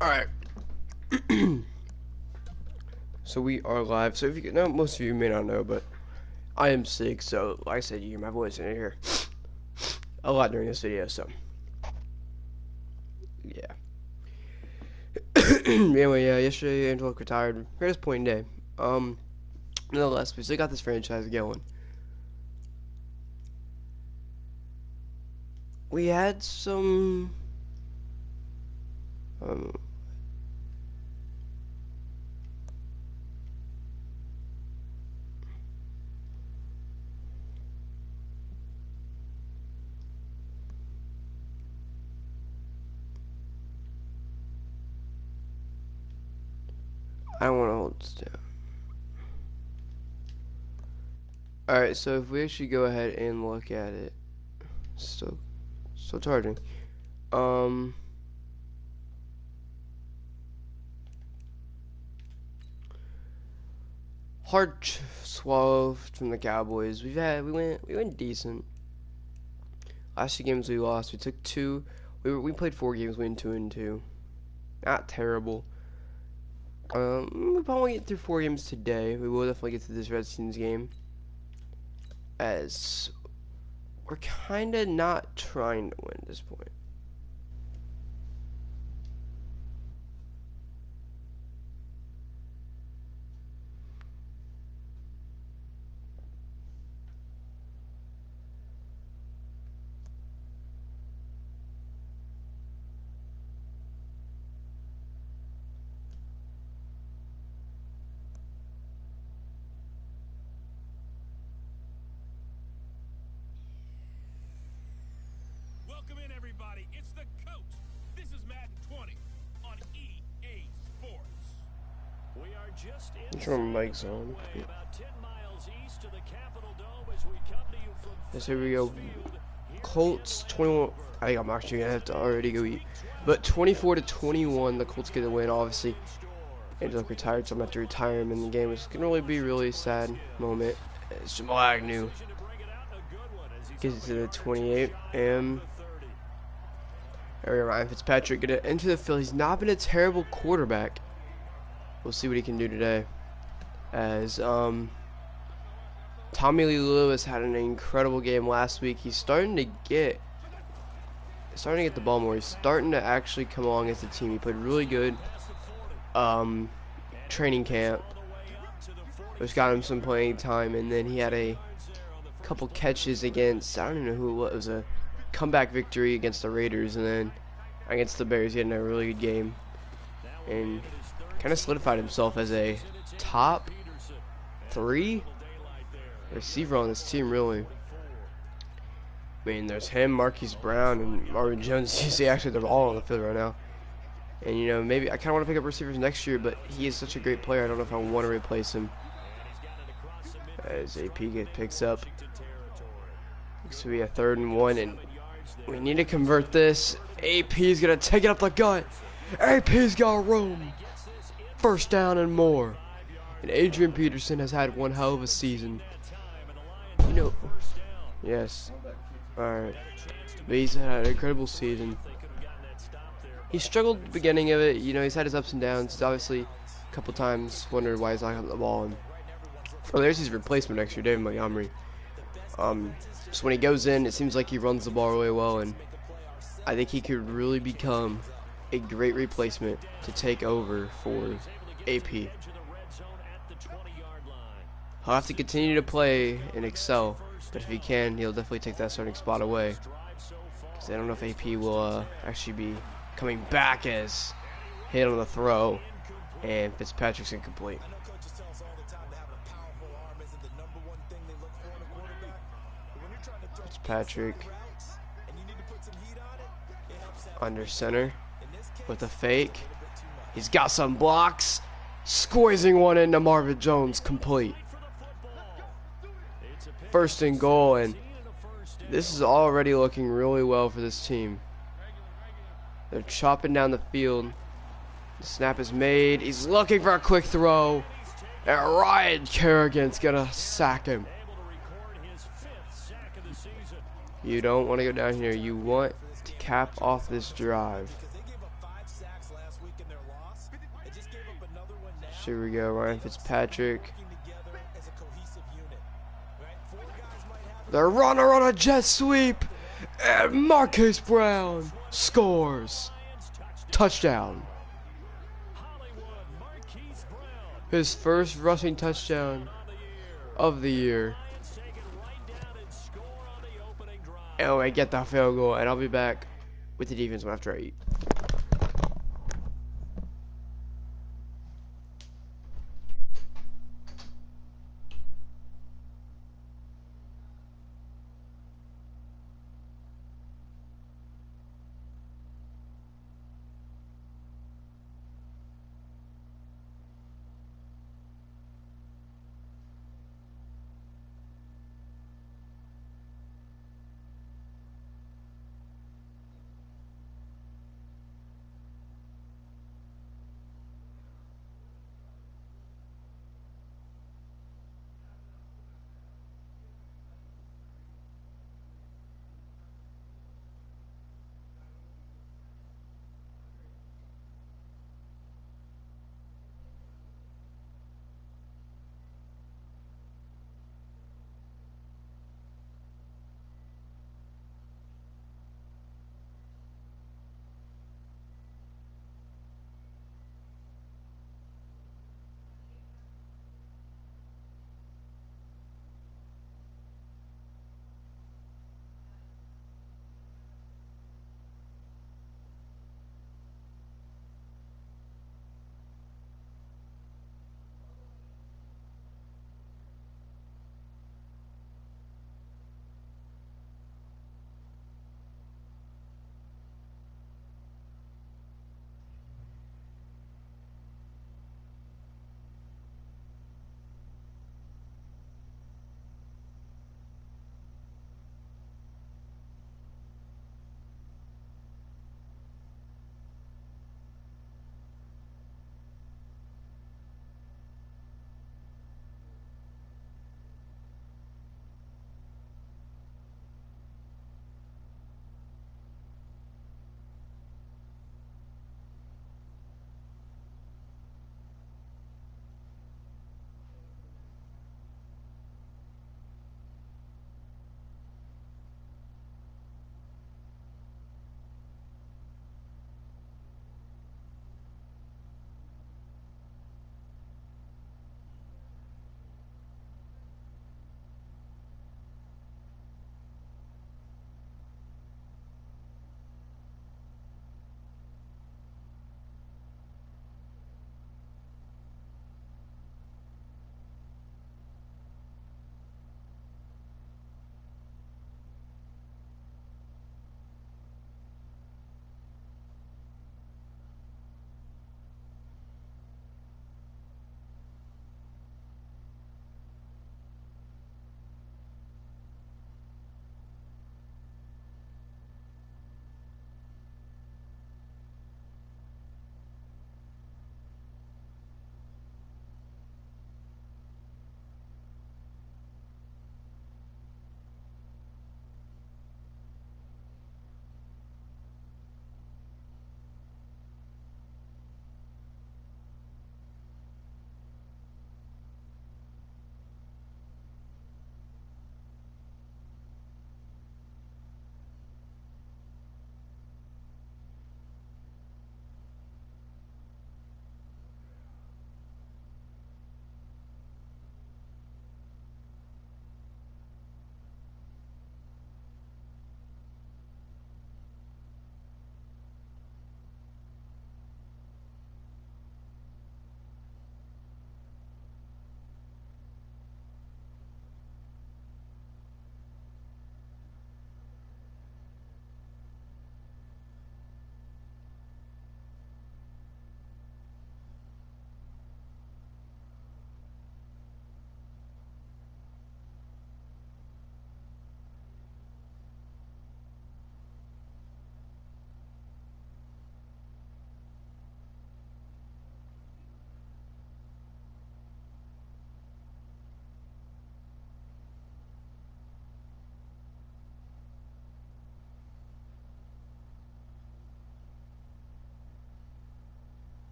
Alright. So we are live. So if you know, most of you may not know, but I am sick, so like I said, you hear my voice in here a lot during this video, so yeah. Anyway, yeah, yesterday Angelo retired. Greatest point in day. Nonetheless, we still got this franchise going. We had some I don't want to hold this down. Alright, so if we actually go ahead and look at it, still charging. Hard swallow from the Cowboys. We went decent. Last 2 games we lost. We took 2. We played 4 games. We went 2-2. Not terrible. We probably get through 4 games today. We will definitely get through this Redskins game, as we're kind of not trying to win at this point. Welcome in, everybody. It's the coach. This is Madden 20 on EA Sports. We are just Turn my mics on. about 10 miles east of the Capitol Dome as we come to you from Yes, here we go. Colts 21. I think I'm actually gonna have to already go eat. But 24-21, the Colts get the win. Obviously, Angelo retired, so I'm gonna have to retire him in the game. It's gonna really be a really sad moment. It's Jamal Agnew gets it to the 28, and Ryan Fitzpatrick get it into the field. He's not been a terrible quarterback. We'll see what he can do today. As Tommy Lee Lewis had an incredible game last week. He's starting to get the ball more. He's starting to actually come along as a team. He played really good training camp, which got him some playing time, and then he had a couple catches against, I don't even know who it was. It was a comeback victory against the Raiders, and then against the Bears he had a really good game and kind of solidified himself as a top 3 receiver on this team, really. I mean, there's him, Marquise Brown, and Marvin Jones. You see, actually, they're all on the field right now. And, you know, maybe I kind of want to pick up receivers next year, but he is such a great player, I don't know if I want to replace him. As AP picks up. Looks to be a 3rd and 1, and we need to convert this. AP's going to take it up the gut. AP's got room. 1st down and more. And Adrian Peterson has had one hell of a season. You know, yes. Alright. But he's had an incredible season. He struggled at the beginning of it. You know, he's had his ups and downs. He's obviously a couple times wondered why he's not on the ball. And there's his replacement next year, David Montgomery. So when he goes in, it seems like he runs the ball really well, and I think he could really become a great replacement to take over for AP. He'll have to continue to play and excel, but if he can, he'll definitely take that starting spot away. Because I don't know if AP will actually be coming back as hit on the throw, and Fitzpatrick's incomplete. Fitzpatrick under center with a fake. He's got some blocks. Squeezing one into Marvin Jones, complete. 1st and goal, and this is already looking really well for this team. They're chopping down the field. The snap is made. He's looking for a quick throw. And Ryan Kerrigan's gonna sack him. You don't want to go down here. You want to cap off this drive. Here we go, Ryan Fitzpatrick. They're running on a jet sweep, and Marquise Brown scores. Touchdown. His first rushing touchdown of the year. And I get that field goal, and I'll be back with the defense after I eat.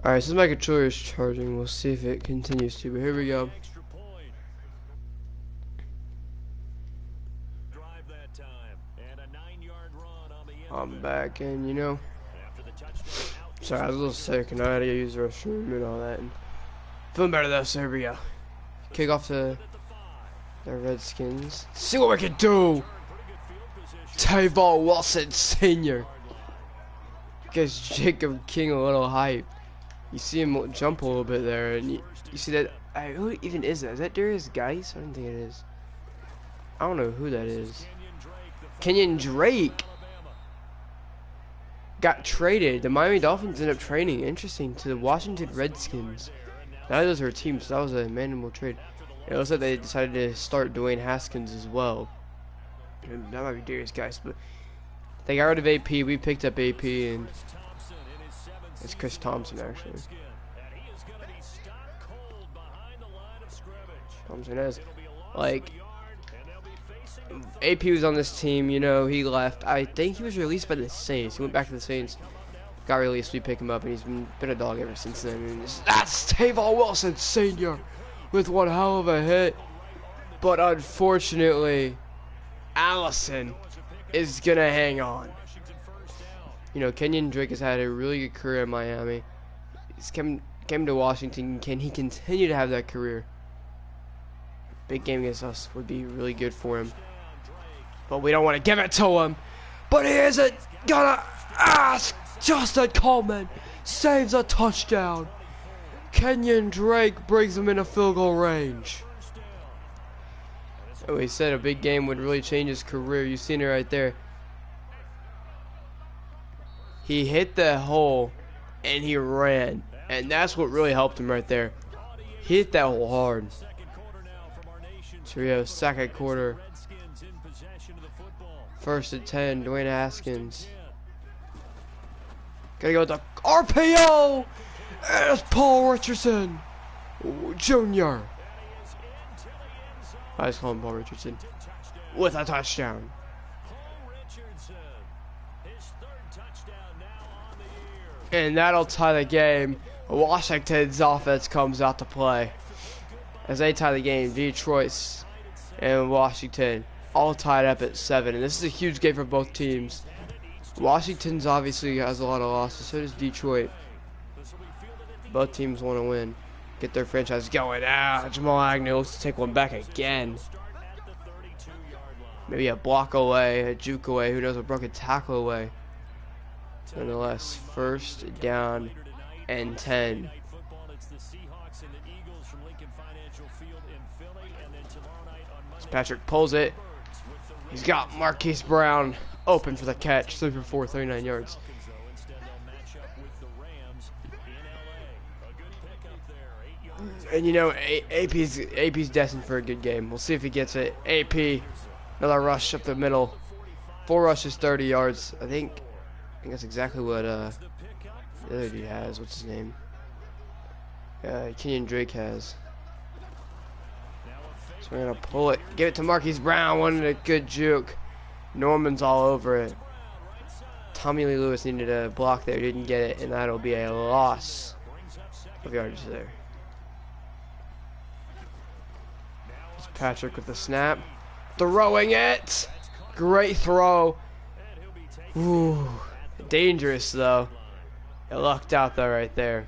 Alright, since my controller is charging, we'll see if it continues to, but here we go. I'm back, and you know, sorry, I was a little sick, and I had to use the restroom and all that, and feeling better though, so here we go. Kick off the Redskins. See what we can do! Tavon Wilson Sr. Gives Jacob King a little hype. You see him jump a little bit there, and you see that. Who even is that? Is that Darius Geis? I don't think it is. I don't know who that is. Kenyon Drake got traded. The Miami Dolphins ended up trading, interesting, to the Washington Redskins. Now those are teams, so that was a manageable trade. It looks like they decided to start Dwayne Haskins as well. And that might be Darius Geis, but they got rid of AP. We picked up AP, and it's Chris Thompson actually. Thompson has, like, AP was on this team, you know, he left. I think he was released by the Saints. He went back to the Saints, got released, we pick him up, and he's been a dog ever since then. And that's Tavon Wilson Sr. with one hell of a hit. But unfortunately, Allison is going to hang on. You know, Kenyon Drake has had a really good career in Miami. He's came to Washington. Can he continue to have that career? Big game against us would be really good for him. But we don't want to give it to him. But he isn't gonna ask. Justin Coleman saves a touchdown. Kenyon Drake brings him into field goal range. Oh, he said a big game would really change his career. You've seen it right there. He hit the hole and he ran. And that's what really helped him right there. He hit that hole hard. So we have second quarter. 1st and 10, Dwayne Haskins. Gotta go with the RPO! And it's Paul Richardson Jr. I just call him Paul Richardson. With a touchdown. And that'll tie the game. Washington's offense comes out to play. As they tie the game, Detroit and Washington all tied up at 7. And this is a huge game for both teams. Washington's obviously has a lot of losses, so does Detroit. Both teams want to win. Get their franchise going. Jamal Agnew looks to take one back again. Maybe a block away, a juke away, who knows, a broken tackle away. Nonetheless, 1st down and 10. Patrick pulls it. He's got Marquise Brown open for the catch. 3 for 4, 39 yards. And you know, AP's destined for a good game. We'll see if he gets it. AP, another rush up the middle. 4 rushes, 30 yards. I think that's exactly what the other dude has. What's his name? Kenyon Drake has. So we're going to pull it. Give it to Marquise Brown. Wanted a good juke. Norman's all over it. Tommy Lee Lewis needed a block there. Didn't get it. And that'll be a loss of yardage there. It's Patrick with the snap. Throwing it. Great throw. Ooh. Dangerous, though. It lucked out, though, right there.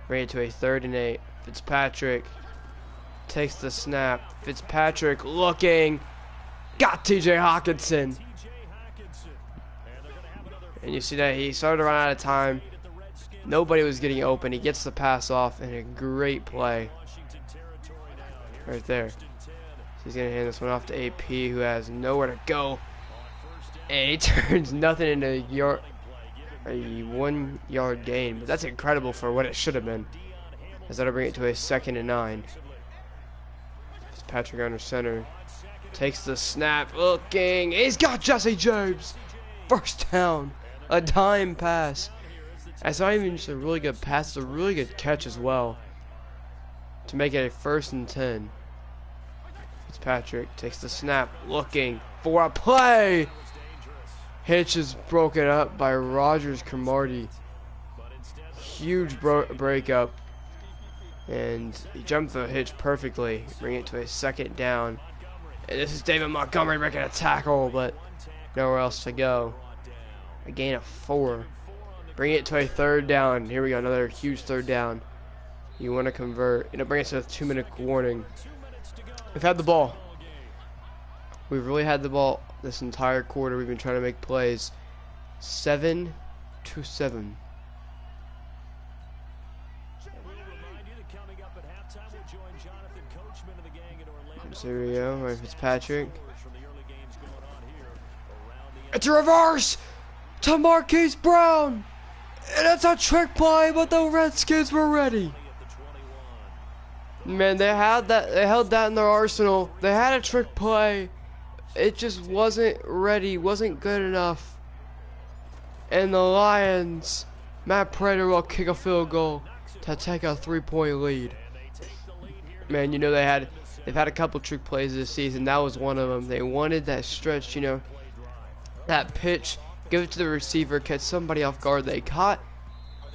Bring it to a 3rd and 8. Fitzpatrick takes the snap. Fitzpatrick looking. Got TJ Hawkinson. And you see that he started to run out of time. Nobody was getting open. He gets the pass off, and a great play right there. So he's going to hand this one off to AP, who has nowhere to go. And he turns nothing into a 1-yard gain. But that's incredible for what it should have been. As that'll bring it to a 2nd and 9. Patrick under center. Takes the snap. Looking. He's got Jesse James. 1st down. A dime pass. That's not even just a really good pass. It's a really good catch as well. To make it a 1st and 10. Fitzpatrick takes the snap. Looking for a play. Hitch is broken up by Rogers Cromartie. huge breakup. And he jumped the hitch perfectly, bring it to a 2nd down. And this is David Montgomery making a tackle, but nowhere else to go. A gain of 4. Bring it to a 3rd down. Here we go, another huge 3rd down. You want to convert. It'll bring us to a 2-minute warning. We've had the ball. We've really had the ball this entire quarter. We've been trying to make plays. 7-7. There we go. Right, Fitzpatrick. It's a reverse to Marquise Brown. And it's a trick play, but the Redskins were ready. Man, they had that. They held that in their arsenal. They had a trick play. It just wasn't ready. Wasn't good enough. And the Lions, Matt Prater will kick a field goal to take a 3-point lead. Man, you know they've had a couple trick plays this season. That was one of them. They wanted that stretch, you know, that pitch, give it to the receiver, catch somebody off guard. They caught,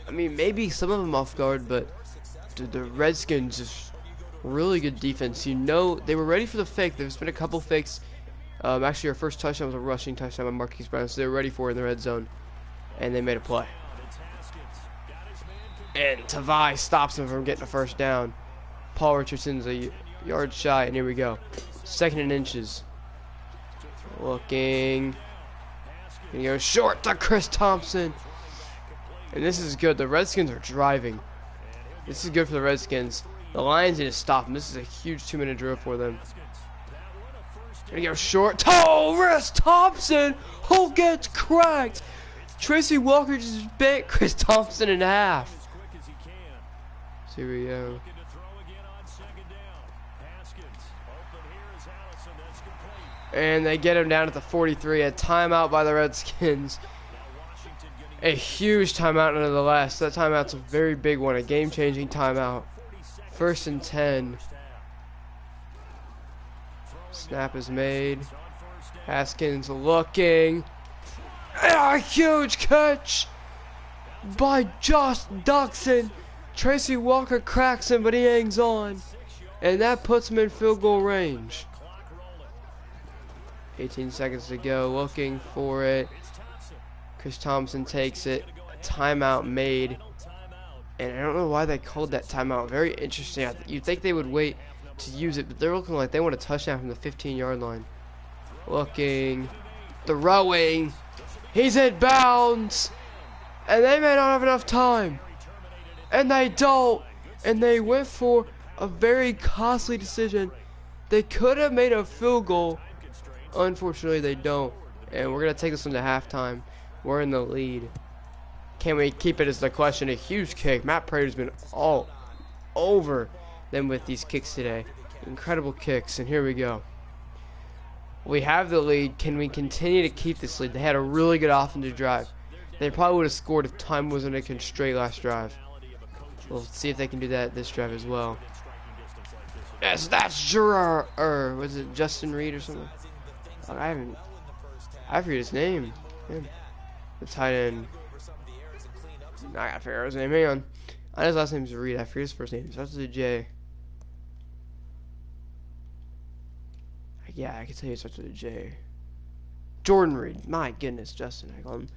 I mean, maybe some of them off guard, but the Redskins just really good defense. You know, they were ready for the fake. There's been a couple fakes. Actually, our first touchdown was a rushing touchdown by Marquise Brown, so they were ready for it in the red zone, and they made a play. And Tavai stops him from getting a 1st down. Paul Richardson's a yard shy, and here we go. 2nd and inches. Looking. He goes short to Chris Thompson. And this is good. The Redskins are driving. This is good for the Redskins. The Lions need to stop them. This is a huge 2-minute drill for them. Here he goes short. Chris Thompson, who gets cracked. Tracy Walker just bent Chris Thompson in half. So here we go. And they get him down at the 43. A timeout by the Redskins. A huge timeout nonetheless. That timeout's a very big one. A game-changing timeout. 1st and 10. Snap is made. Haskins looking. And a huge catch by Josh Doxson. Tracy Walker cracks him, but he hangs on. And that puts him in field goal range. 18 seconds to go, looking for it. Chris Thompson takes it. A timeout made. And I don't know why they called that timeout. Very interesting. You'd think they would wait to use it, but they're looking like they want a touchdown from the 15-yard line. Looking. Throwing. He's in bounds. And they may not have enough time. And they don't. And they went for a very costly decision. They could have made a field goal. Unfortunately, they don't. And we're going to take this into halftime. We're in the lead. Can we keep it is the question. A huge kick. Matt Prater's been all over them with these kicks today. Incredible kicks. And here we go. We have the lead. Can we continue to keep this lead? They had a really good offensive drive. They probably would have scored if time wasn't a constraint last drive. We'll see if they can do that this drive as well. Yes, that's Gerard. Was it Justin Reed or something? I forget his name. Man. The tight end. I gotta figure out his name. Hang on. I know his last name's Reed. I forget his first name. It starts with a J. Yeah, I can tell you it starts with a J. Jordan Reed. My goodness, Justin. I call him.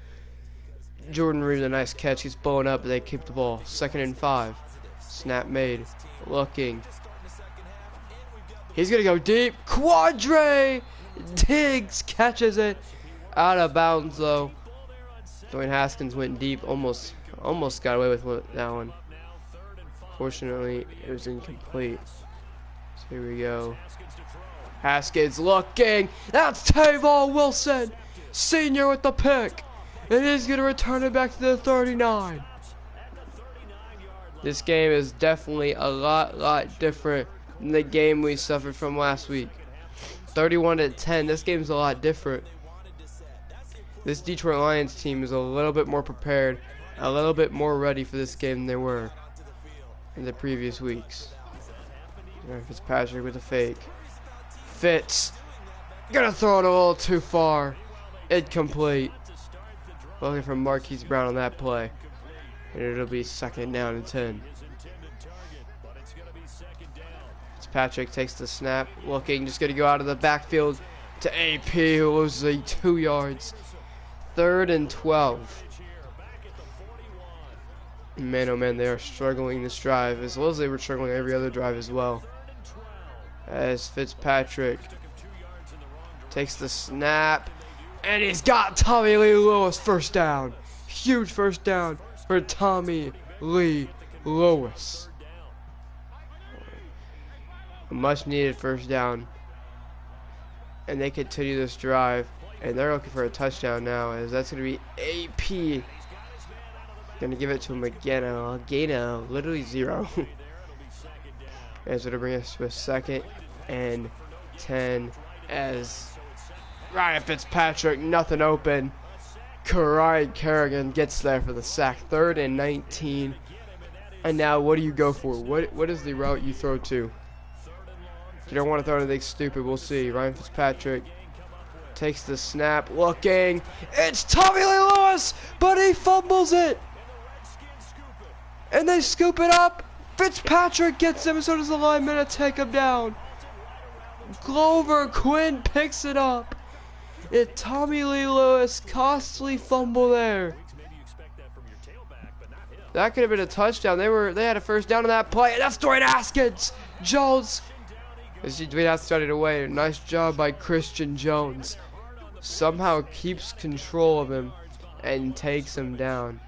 Jordan Reed with a nice catch. He's blowing up, but they keep the ball. 2nd and 5. Snap made. Looking. He's gonna go deep. Quadre Diggs catches it. Out of bounds though. Dwayne Haskins went deep. Almost got away with that one. Fortunately, it was incomplete. So here we go. Haskins looking. That's Tavon Wilson, senior with the pick. And he's going to return it back to the 39. This game is definitely a lot different than the game we suffered from last week. 31-10. This game's a lot different. This Detroit Lions team is a little bit more prepared, a little bit more ready for this game than they were in the previous weeks. Fitzpatrick with a fake. Fitz. Gonna throw it a little too far. Incomplete. Looking for Marquise Brown on that play. And it'll be 2nd down and 10. Fitzpatrick takes the snap, looking, just going to go out of the backfield to AP, who loses 2 yards. 3rd and 12. Man, oh man, they are struggling this drive, as well as they were struggling every other drive as well. As Fitzpatrick takes the snap, and he's got Tommy Lee Lewis 1st down. Huge 1st down for Tommy Lee Lewis. A much needed 1st down. And they continue this drive, and they're looking for a touchdown now, as that's going to be AP. Gonna give it to him again. A gain of literally 0. As it'll bring us to a 2nd and 10 as Ryan Fitzpatrick, nothing open. Ryan Kerrigan gets there for the sack. 3rd and 19. And now what do you go for? What is the route you throw to? You don't want to throw anything stupid. We'll see. Ryan Fitzpatrick takes the snap, looking. It's Tommy Lee Lewis, but he fumbles it. And they scoop it up. Fitzpatrick gets him, so does the lineman to take him down. Glover Quinn picks it up. It's Tommy Lee Lewis, costly fumble there. That could have been a touchdown. They had a 1st down on that play, and that's Dwayne Haskins. Jones. As Dwayne Haskins started away. Nice job by Christian Jones. Somehow keeps control of him and takes him down.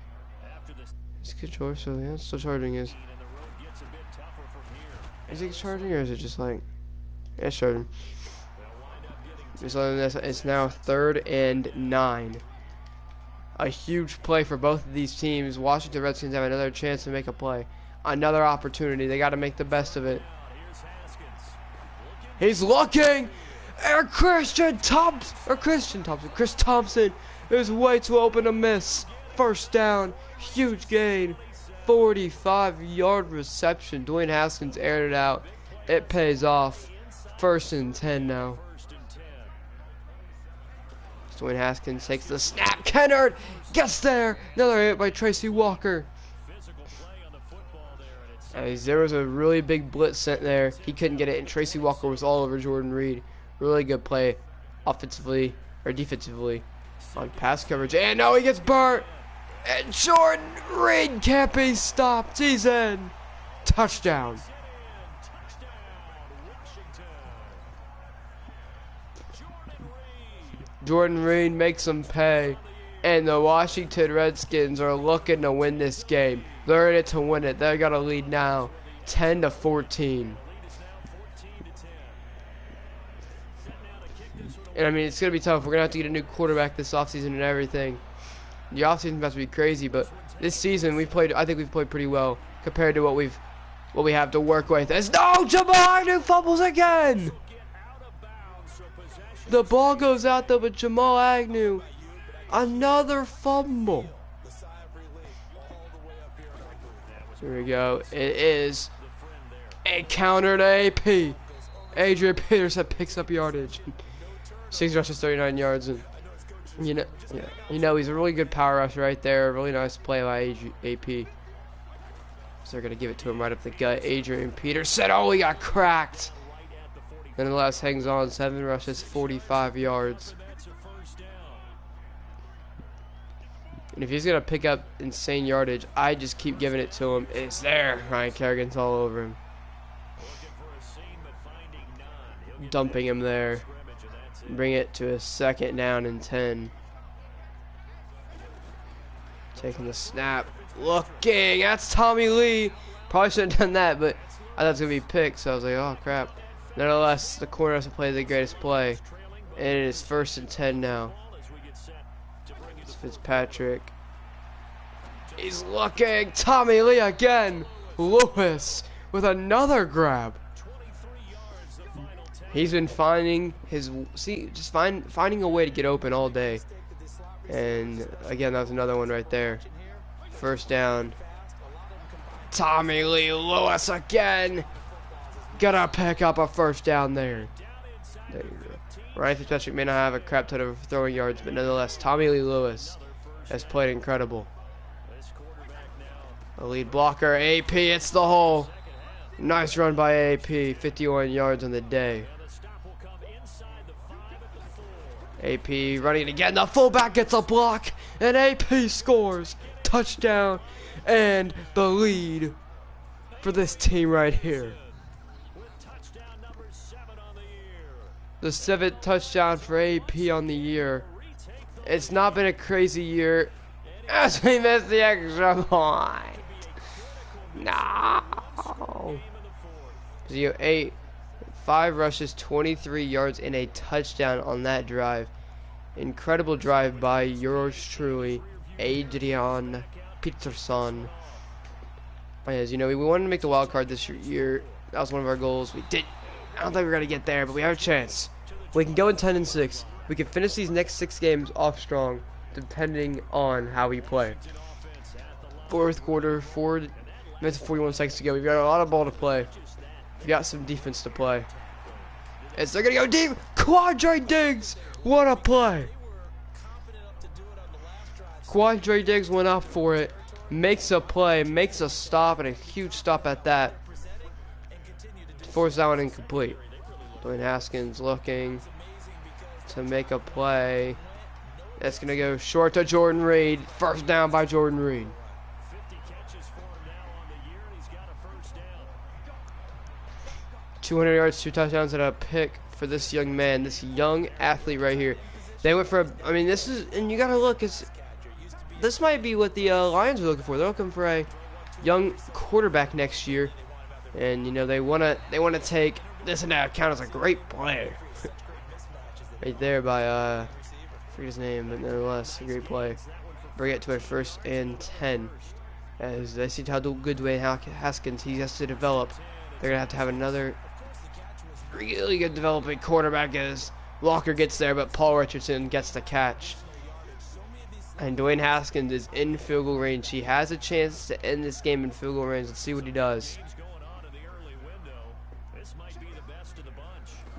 It's control, so yeah, still charging is. Is it charging or is it just like, yeah, it's charging. It's now 3rd and 9. A huge play for both of these teams. Washington Redskins have another chance to make a play. Another opportunity. They got to make the best of it. He's looking. And Chris Thompson is way too open to miss. 1st down. Huge gain. 45-yard reception. Dwayne Haskins aired it out. It pays off. 1st and 10 now. Dwayne Haskins takes the snap. Kennard gets there. Another hit by Tracy Walker. As there was a really big blitz sent there. He couldn't get it, and Tracy Walker was all over Jordan Reed. Really good play offensively or defensively on pass coverage. And now he gets burnt. And Jordan Reed can't be stopped. He's in. Touchdown. Jordan Reed makes them pay. And the Washington Redskins are looking to win this game. They're in it to win it. They got a lead now. 10-14. And I mean, it's going to be tough. We're going to have to get a new quarterback this offseason and everything. The offseason is about to be crazy, but this season I think we've played pretty well compared to what we have to work with. As no, Jamal Agnew fumbles again. The ball goes out though, but Jamal Agnew, another fumble. Here we go. It is a counter to AP. Adrian Peterson picks up yardage. 6 rushes, 39 yards, and you know he's a really good power rusher right there. Really nice play by AP. So they're gonna give it to him right up the gut. Adrian Peterson. Oh, he got cracked. Nonetheless, hangs on. 7 rushes, 45 yards. And if he's gonna pick up insane yardage, I just keep giving it to him. It's there. Ryan Kerrigan's all over him. Dumping him there. Bring it to a 2nd down and 10. Taking the snap. Looking. That's Tommy Lee. Probably shouldn't have done that, but I thought it was going to be picked, so I was like, oh, crap. Nonetheless, the corner doesn't play the greatest play. And it is 1st and 10 now. It's Fitzpatrick. He's looking. Tommy Lee again. Lewis with another grab. He's been finding finding a way to get open all day. And again, that was another one right there. 1st down. Tommy Lee Lewis again. Gotta pick up a 1st down there. There you go. Ryan Fitzpatrick may not have a crap ton of throwing yards, but nonetheless, Tommy Lee Lewis has played incredible. A lead blocker, AP, it's the hole. Nice run by AP, 51 yards on the day. AP running again, the fullback gets a block, and AP scores. Touchdown, and the lead for this team right here. The 7th touchdown for AP on the year. It's not been a crazy year as we missed the extra point. No. 5 rushes, 23 yards, and a touchdown on that drive. Incredible drive by yours truly, Adrian Peterson. As you know, we wanted to make the wild card this year. That was one of our goals. We did. I don't think we're gonna get there, but we have a chance. We can go in 10-6. We can finish these next 6 games off strong, depending on how we play. 4th quarter, 4 minutes and 41 seconds to go. We've got a lot of ball to play. We've got some defense to play. As they're gonna go deep. Quadre Diggs, what a play! Quadre Diggs went up for it, makes a play, makes a stop, and a huge stop at that. Force that one incomplete. Dwayne Haskins looking to make a play. That's gonna go short to Jordan Reed. First down by Jordan Reed. 200 yards, 2 touchdowns, and a pick for this young man, this young athlete right here. They went for I mean, this is, and you gotta look, this might be what the Lions are looking for. They're looking for a young quarterback next year, and you know they wanna take this into account as a great player. Right there by I forget his name, but nonetheless, a great play. Bring it to a 1st and 10. As they see how good Dwayne Haskins he has to develop. They're gonna have to have another really good developing quarterback as Walker gets there, but Paul Richardson gets the catch. And Dwayne Haskins is in field goal range. He has a chance to end this game in field goal range. Let's see what he does.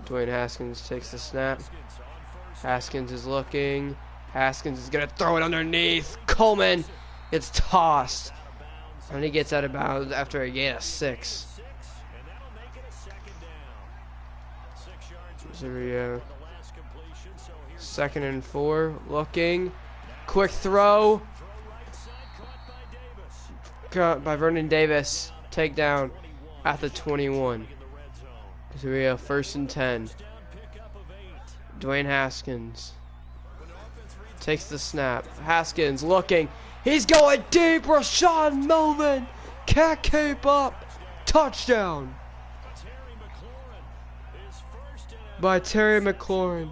Dwayne Haskins takes the snap. Haskins is looking. Haskins is going to throw it underneath. Coleman gets tossed. And he gets out of bounds after a gain of 6. So we go. 2nd and 4. Looking. Quick throw. Caught by Vernon Davis. Takedown at the 21. So we have 1st and 10. Dwayne Haskins takes the snap. Haskins looking. He's going deep. Rashawn Melvin can't keep up. Touchdown by Terry McLaurin.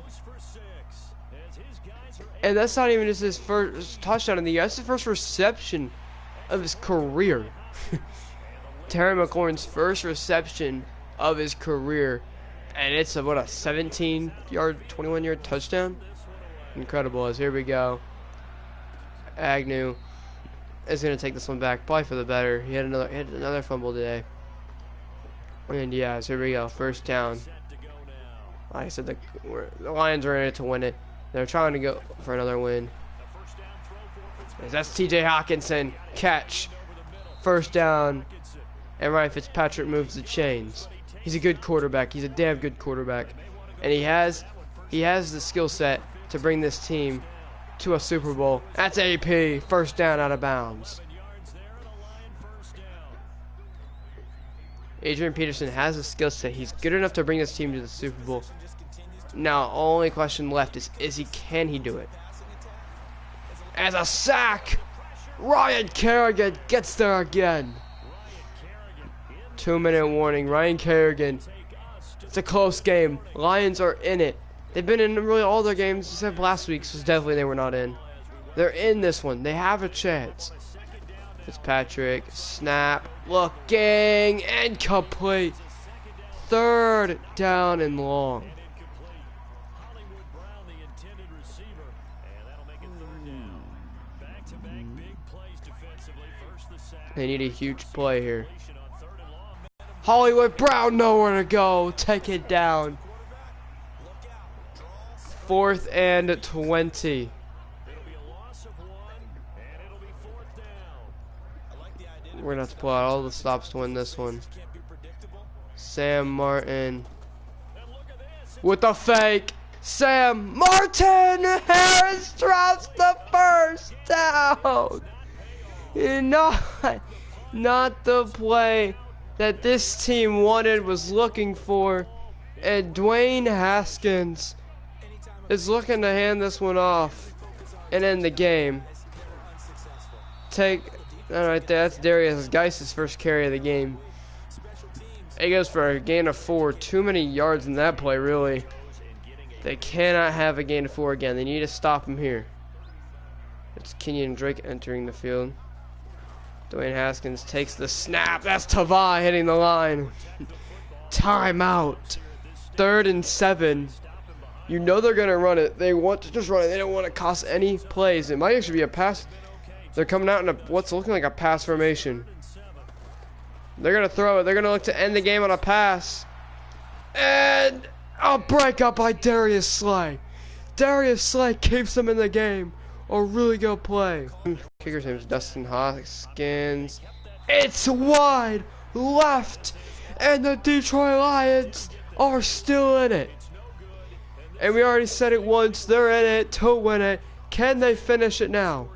And that's not even just his first touchdown in the year. That's the first reception of his career. Terry McLaurin's first reception of his career. And it's a 17-yard, 21-yard touchdown. Incredible. As here we go. Agnew is going to take this one back, probably for the better. He had another fumble today. And yeah, so here we go. 1st down. Like I said, the Lions are in it to win it. They're trying to go for another win. That's TJ Hawkinson. Catch. 1st down. And Ryan Fitzpatrick moves the chains. He's a good quarterback. He's a damn good quarterback. And he has the skill set to bring this team to a Super Bowl. That's AP. 1st down out of bounds. Adrian Peterson has the skill set. He's good enough to bring this team to the Super Bowl. Now, only question left is can he do it? As a sack, Ryan Kerrigan gets there again. 2-minute warning. Ryan Kerrigan. It's a close game. Lions are in it. They've been in really all their games except last week, so definitely they were not in. They're in this one. They have a chance. Fitzpatrick, snap, looking, incomplete. 3rd down and long. They need a huge play here. Hollywood Brown, nowhere to go. Take it down. 4th and 20. We're gonna have to pull out all the stops to win this one. Sam Martin with the fake. Sam Martin Harris drops the first down. Not the play that this team wanted, was looking for. And Dwayne Haskins is looking to hand this one off and end the game. Take that right there. That's Darius Geis's first carry of the game. He goes for a gain of 4. Too many yards in that play, really. They cannot have a gain of 4 again. They need to stop him here. It's Kenyon Drake entering the field. Dwayne Haskins takes the snap. That's Tavai hitting the line. Timeout. 3rd and 7. You know they're going to run it. They want to just run it. They don't want to cost any plays. It might actually be a pass. They're coming out in what's looking like a pass formation. They're going to throw it. They're going to look to end the game on a pass. And a breakup by Darius Slay. Darius Slay keeps them in the game. A really good play. Kicker's name is Dustin Hoskins. It's wide left. And the Detroit Lions are still in it. And we already said it once. They're in it to win it. Can they finish it now?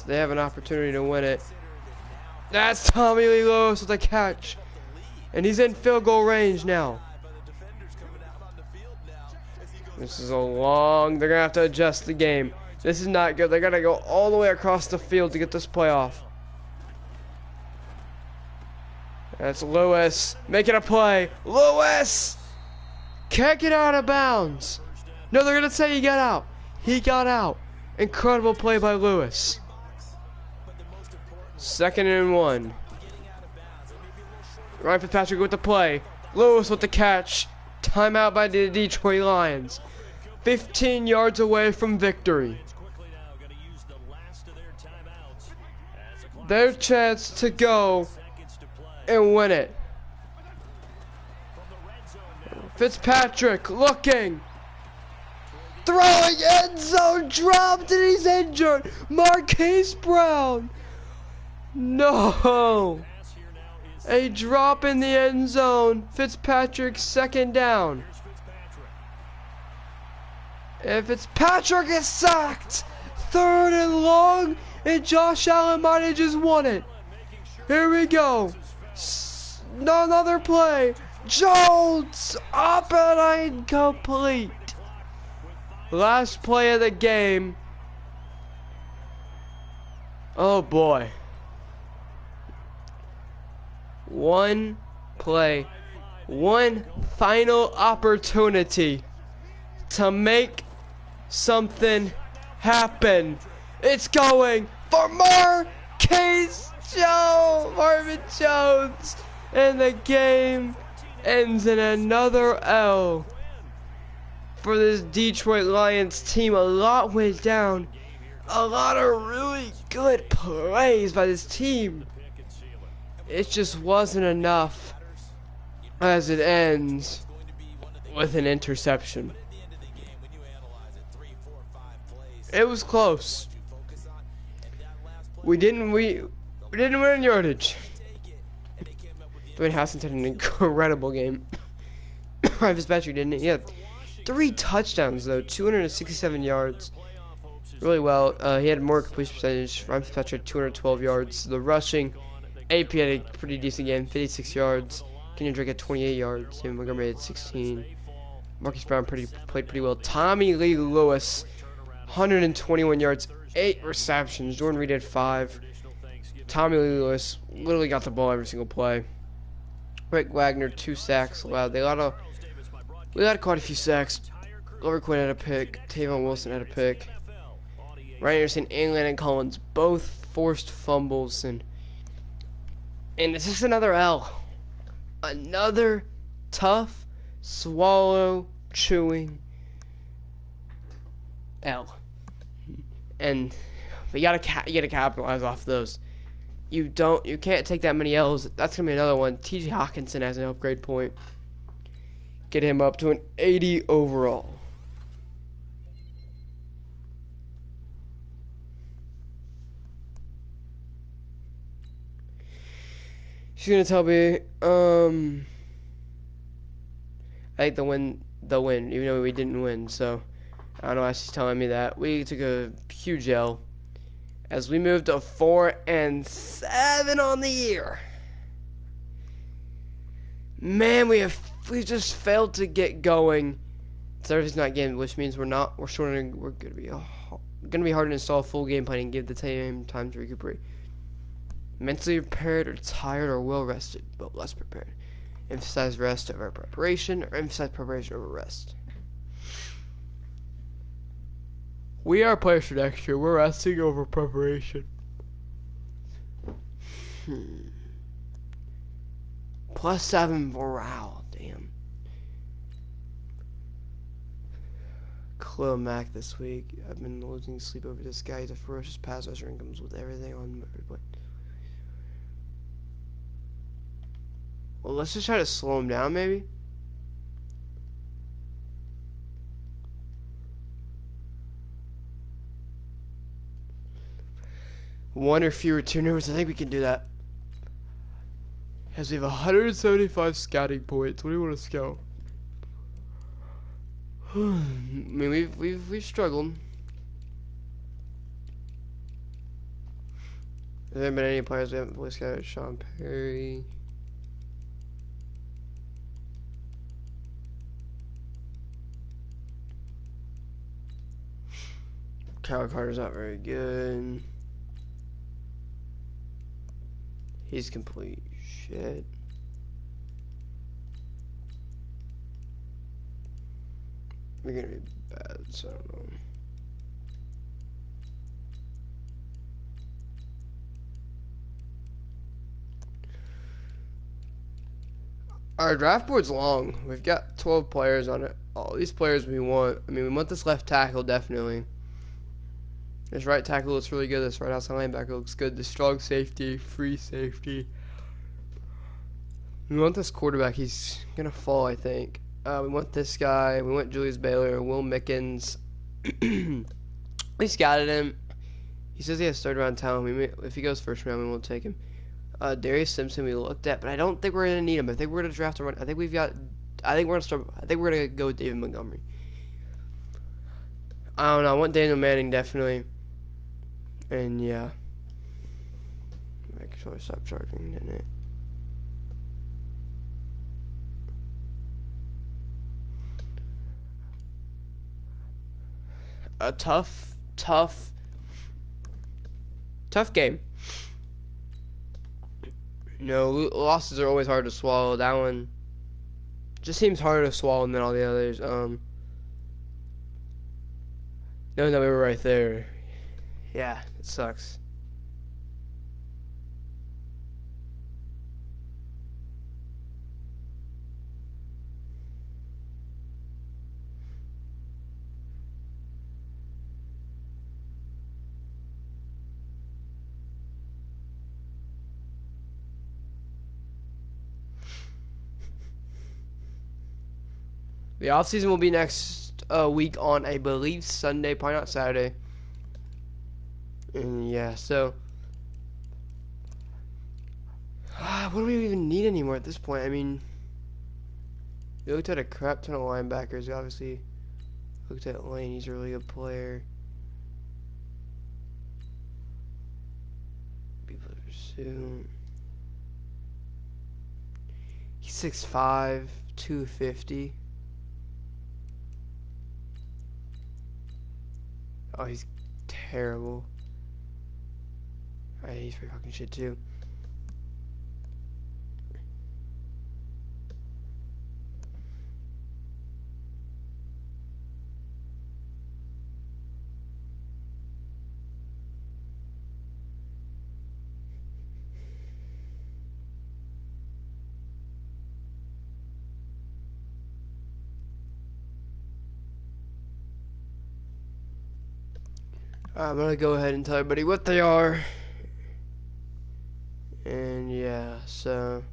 They have an opportunity to win it. That's Tommy Lee Lewis with a catch. And he's in field goal range now. This is a long... They're going to have to adjust the game. This is not good. They're going to go all the way across the field to get this play off. That's Lewis making a play. Lewis can't get out of bounds. No, they're going to say he got out. He got out. Incredible play by Lewis. 2nd and 1. Ryan Fitzpatrick with the play. Lewis with the catch. Timeout by the Detroit Lions. 15 yards away from victory. Their chance to go and win it. Fitzpatrick looking. Throwing, end zone, dropped, and he's injured. Marquise Brown. No. A drop in the end zone. Fitzpatrick 2nd down. And Fitzpatrick is sacked. 3rd and long. And Josh Allen might have just won it. Here we go. Another play. Jones up and incomplete. Last play of the game. Oh boy. One play. One final opportunity to make something happen. It's going for Marvin Jones. And the game ends in another L for this Detroit Lions team. A lot went down. A lot of really good plays by this team. It just wasn't enough as it ends with an interception. It was close. We didn't win yardage. Dwayne Haskins had an incredible game. Ryan Fitzpatrick didn't. He had 3 touchdowns though, 267 yards. Really well. He had more completion percentage. Ryan Fitzpatrick 212 yards. The rushing, AP had a pretty decent game, 56 yards. Kenyon Drake had 28 yards. David Montgomery had 16. Marquise Brown played pretty well. Tommy Lee Lewis, 121 yards, 8 receptions. Jordan Reed had 5. Tommy Lee Lewis literally got the ball every single play. Rick Wagner, 2 sacks allowed. We had quite a few sacks. Glover Quinn had a pick. Tavon Wilson had a pick. Ryan Anderson and Landon Collins both forced fumbles, and it's just another L. Another tough, swallow, chewing L. And you gotta capitalize off those. You can't take that many L's. That's gonna be another one. T.J. Hawkinson has an upgrade point. Get him up to an 80 overall. She's gonna tell me, I think the win, even though we didn't win. So I don't know why she's telling me that. We took a huge L as we moved to 4-7 on the year. Man, we just failed to get going. Service not getting, which means we're gonna be hard to install a full game plan and give the team time to recuperate. Mentally prepared or tired or well rested, but less prepared. Emphasize rest over preparation or emphasize preparation over rest. We are players for next year. We're resting over preparation. +7 morale. Damn. Khalil Mack this week. I've been losing sleep over this guy. He's a ferocious pass rusher and comes with everything on every play. Well, let's just try to slow him down, maybe. One or fewer turnovers. I think we can do that. As we have 175 scouting points. What do you want to scout? I mean, we've struggled. Have there been any players we haven't fully scouted? Sean Perry. Kyle Carter's not very good. He's complete shit. We're gonna be bad, so I don't know. Our draft board's long. We've got 12 players on it. All these players we want. I mean, we want this left tackle, definitely. This right tackle looks really good. This right outside linebacker looks good. The strong safety, free safety. We want this quarterback. He's going to fall, I think. We want this guy. We want Julius Baylor, Will Mickens. We scouted him. He says he has third round talent. If he goes first round, we won't take him. Darius Simpson we looked at, but I don't think we're gonna need him. I think we're gonna draft a run. I think we're gonna go with David Montgomery. I don't know. I want Daniel Manning definitely. And yeah, make sure I stop charging, didn't it? A tough game. No, losses are always hard to swallow. That one just seems harder to swallow than all the others. Knowing that we were right there, yeah, it sucks. The off season will be next week on, I believe, Sunday, probably not Saturday. And yeah, so what do we even need anymore at this point? I mean, we looked at a crap ton of linebackers. We obviously looked at Lane. He's a really good player. People to pursue. He's 6'5", 250. Oh, he's terrible. Alright, he's pretty fucking shit too. I'm gonna go ahead and tell everybody what they are. And yeah, so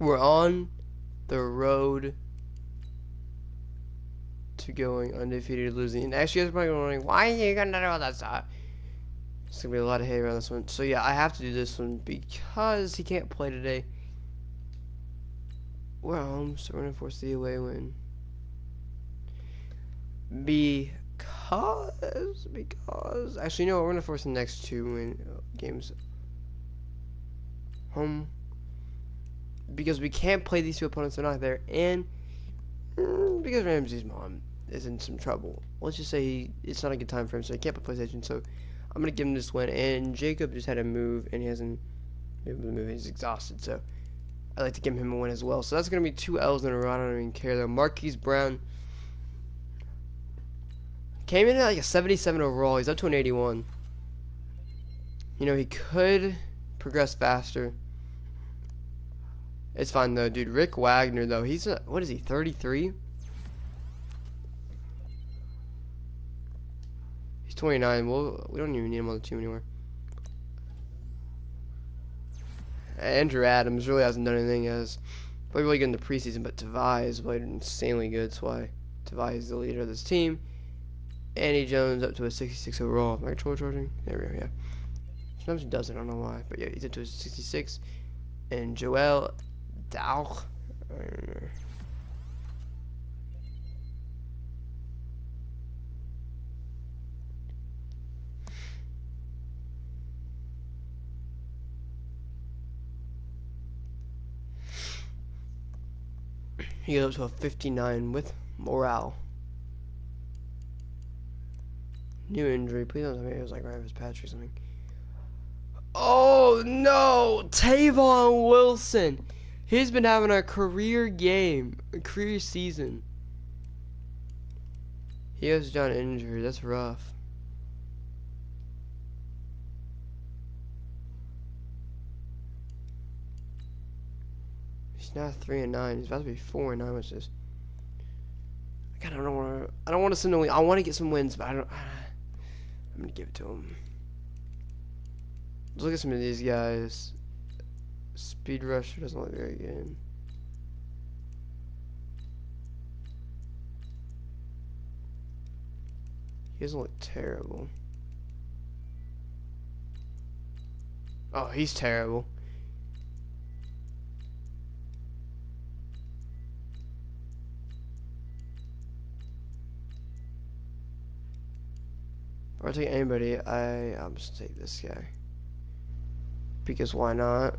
We're on the road to going undefeated, losing. And actually, you guys are probably wondering, why are you gonna do this? There's gonna be a lot of hate around this one. So yeah, I have to do this one because he can't play today. We're at home, so we're gonna force the away win. Because actually, no, we're gonna force the next 2 games home because we can't play these 2 opponents. They're not there, and because Ramsey's mom is in some trouble. Let's just say it's not a good time for him, so he can't play PlayStation. So I'm gonna give him this win. And Jacob just had to move, and he hasn't been able to move. He's exhausted, so I'd like to give him a win as well. So that's gonna be 2 L's in a row. I don't even care though. Marquise Brown came in at like a 77 overall. He's up to an 81. You know, he could progress faster. It's fine though, dude. Rick Wagner though, he's what is he, 33? He's 29. Well, we don't even need him on the team anymore. Andrew Adams really hasn't done anything as played really good in the preseason, but Tavai has played insanely good. That's why Tavai is the leader of this team. Andy Jones up to a 66 overall. Am I control charging? There we go, yeah. Sometimes he doesn't, I don't know why. But yeah, he's up to a 66. And Joel Dauch. I don't know. He goes up to a 59 with morale. New injury. Please don't tell me it was like Ryan Fitzpatrick or something. Oh no! Tavon Wilson! He's been having a career game. A career season. He goes down injured. That's rough. He's now 3-9. He's about to be 4-9, which is. God, I don't want to send a win. I want to get some wins, but I don't. I'm gonna give it to him. Let's look at some of these guys. Speed Rusher doesn't look very good. He doesn't look terrible. Oh, he's terrible. If I take anybody, I'm just take this guy. Because why not?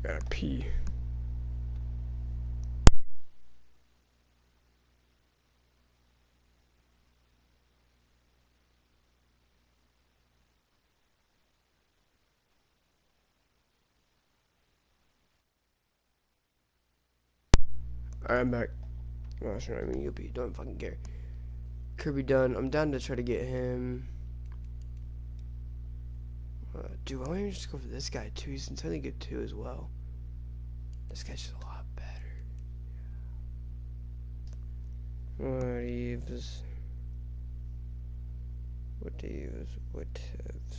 Gotta pee. Alright, I'm back. Oh, sure, I mean, you'll be. Don't fucking care. Kirby done. I'm down to try to get him. Dude, why don't you just go for this guy too? He's entirely good too as well. This guy's just a lot better. What Eves? What Eves? What Eves?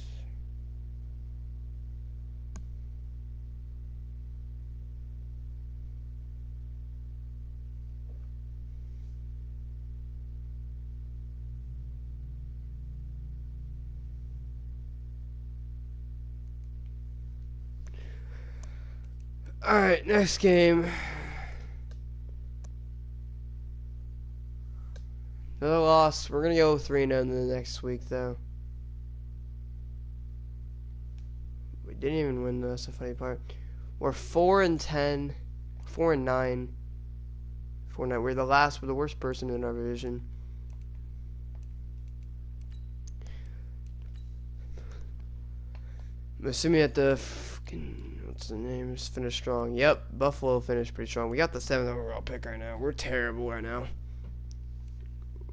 Alright, next game. Another loss. We're gonna go 3-0 in the next week, though. We didn't even win, though. That's the funny part. We're 4-10, 4-9, 4-9. We're the worst person in our division. I'm assuming that the what's the name? Finish strong. Yep, Buffalo finished pretty strong. We got the 7th overall pick right now. We're terrible right now.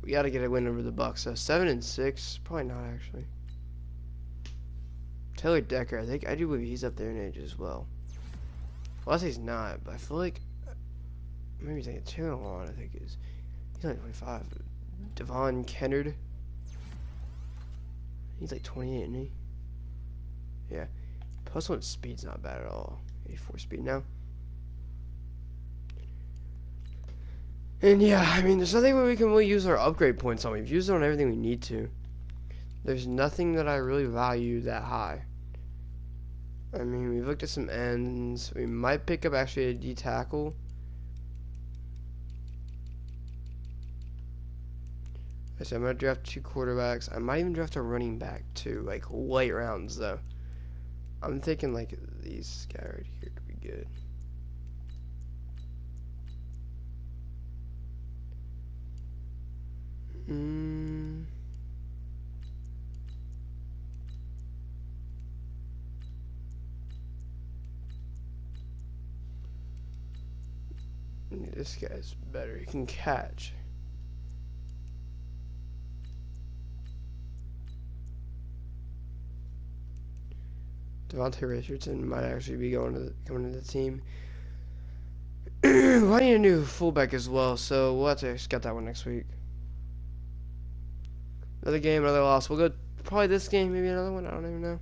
We got to get a win over the Bucks. So 7-6, probably not actually. Taylor Decker, I do believe he's up there in age as well. Unless he's not, but I feel like maybe he's like a Taylor Lawn. I think he's only 25. Devon Kennard, he's like 28, isn't he? Yeah. +1 speed's not bad at all. 84 speed now. And yeah, I mean, there's nothing where we can really use our upgrade points on. We've used it on everything we need to. There's nothing that I really value that high. I mean, we've looked at some ends. We might pick up actually a D tackle. I said I'm gonna draft 2 quarterbacks. I might even draft a running back too, like late rounds though. I'm thinking like these guy right here could be good. This guy's better. He can catch. Devontae Richardson might actually be coming to the team. I need a new fullback as well, so we'll have to scout that one next week. Another game, another loss. We'll go probably this game, maybe another one. I don't even know.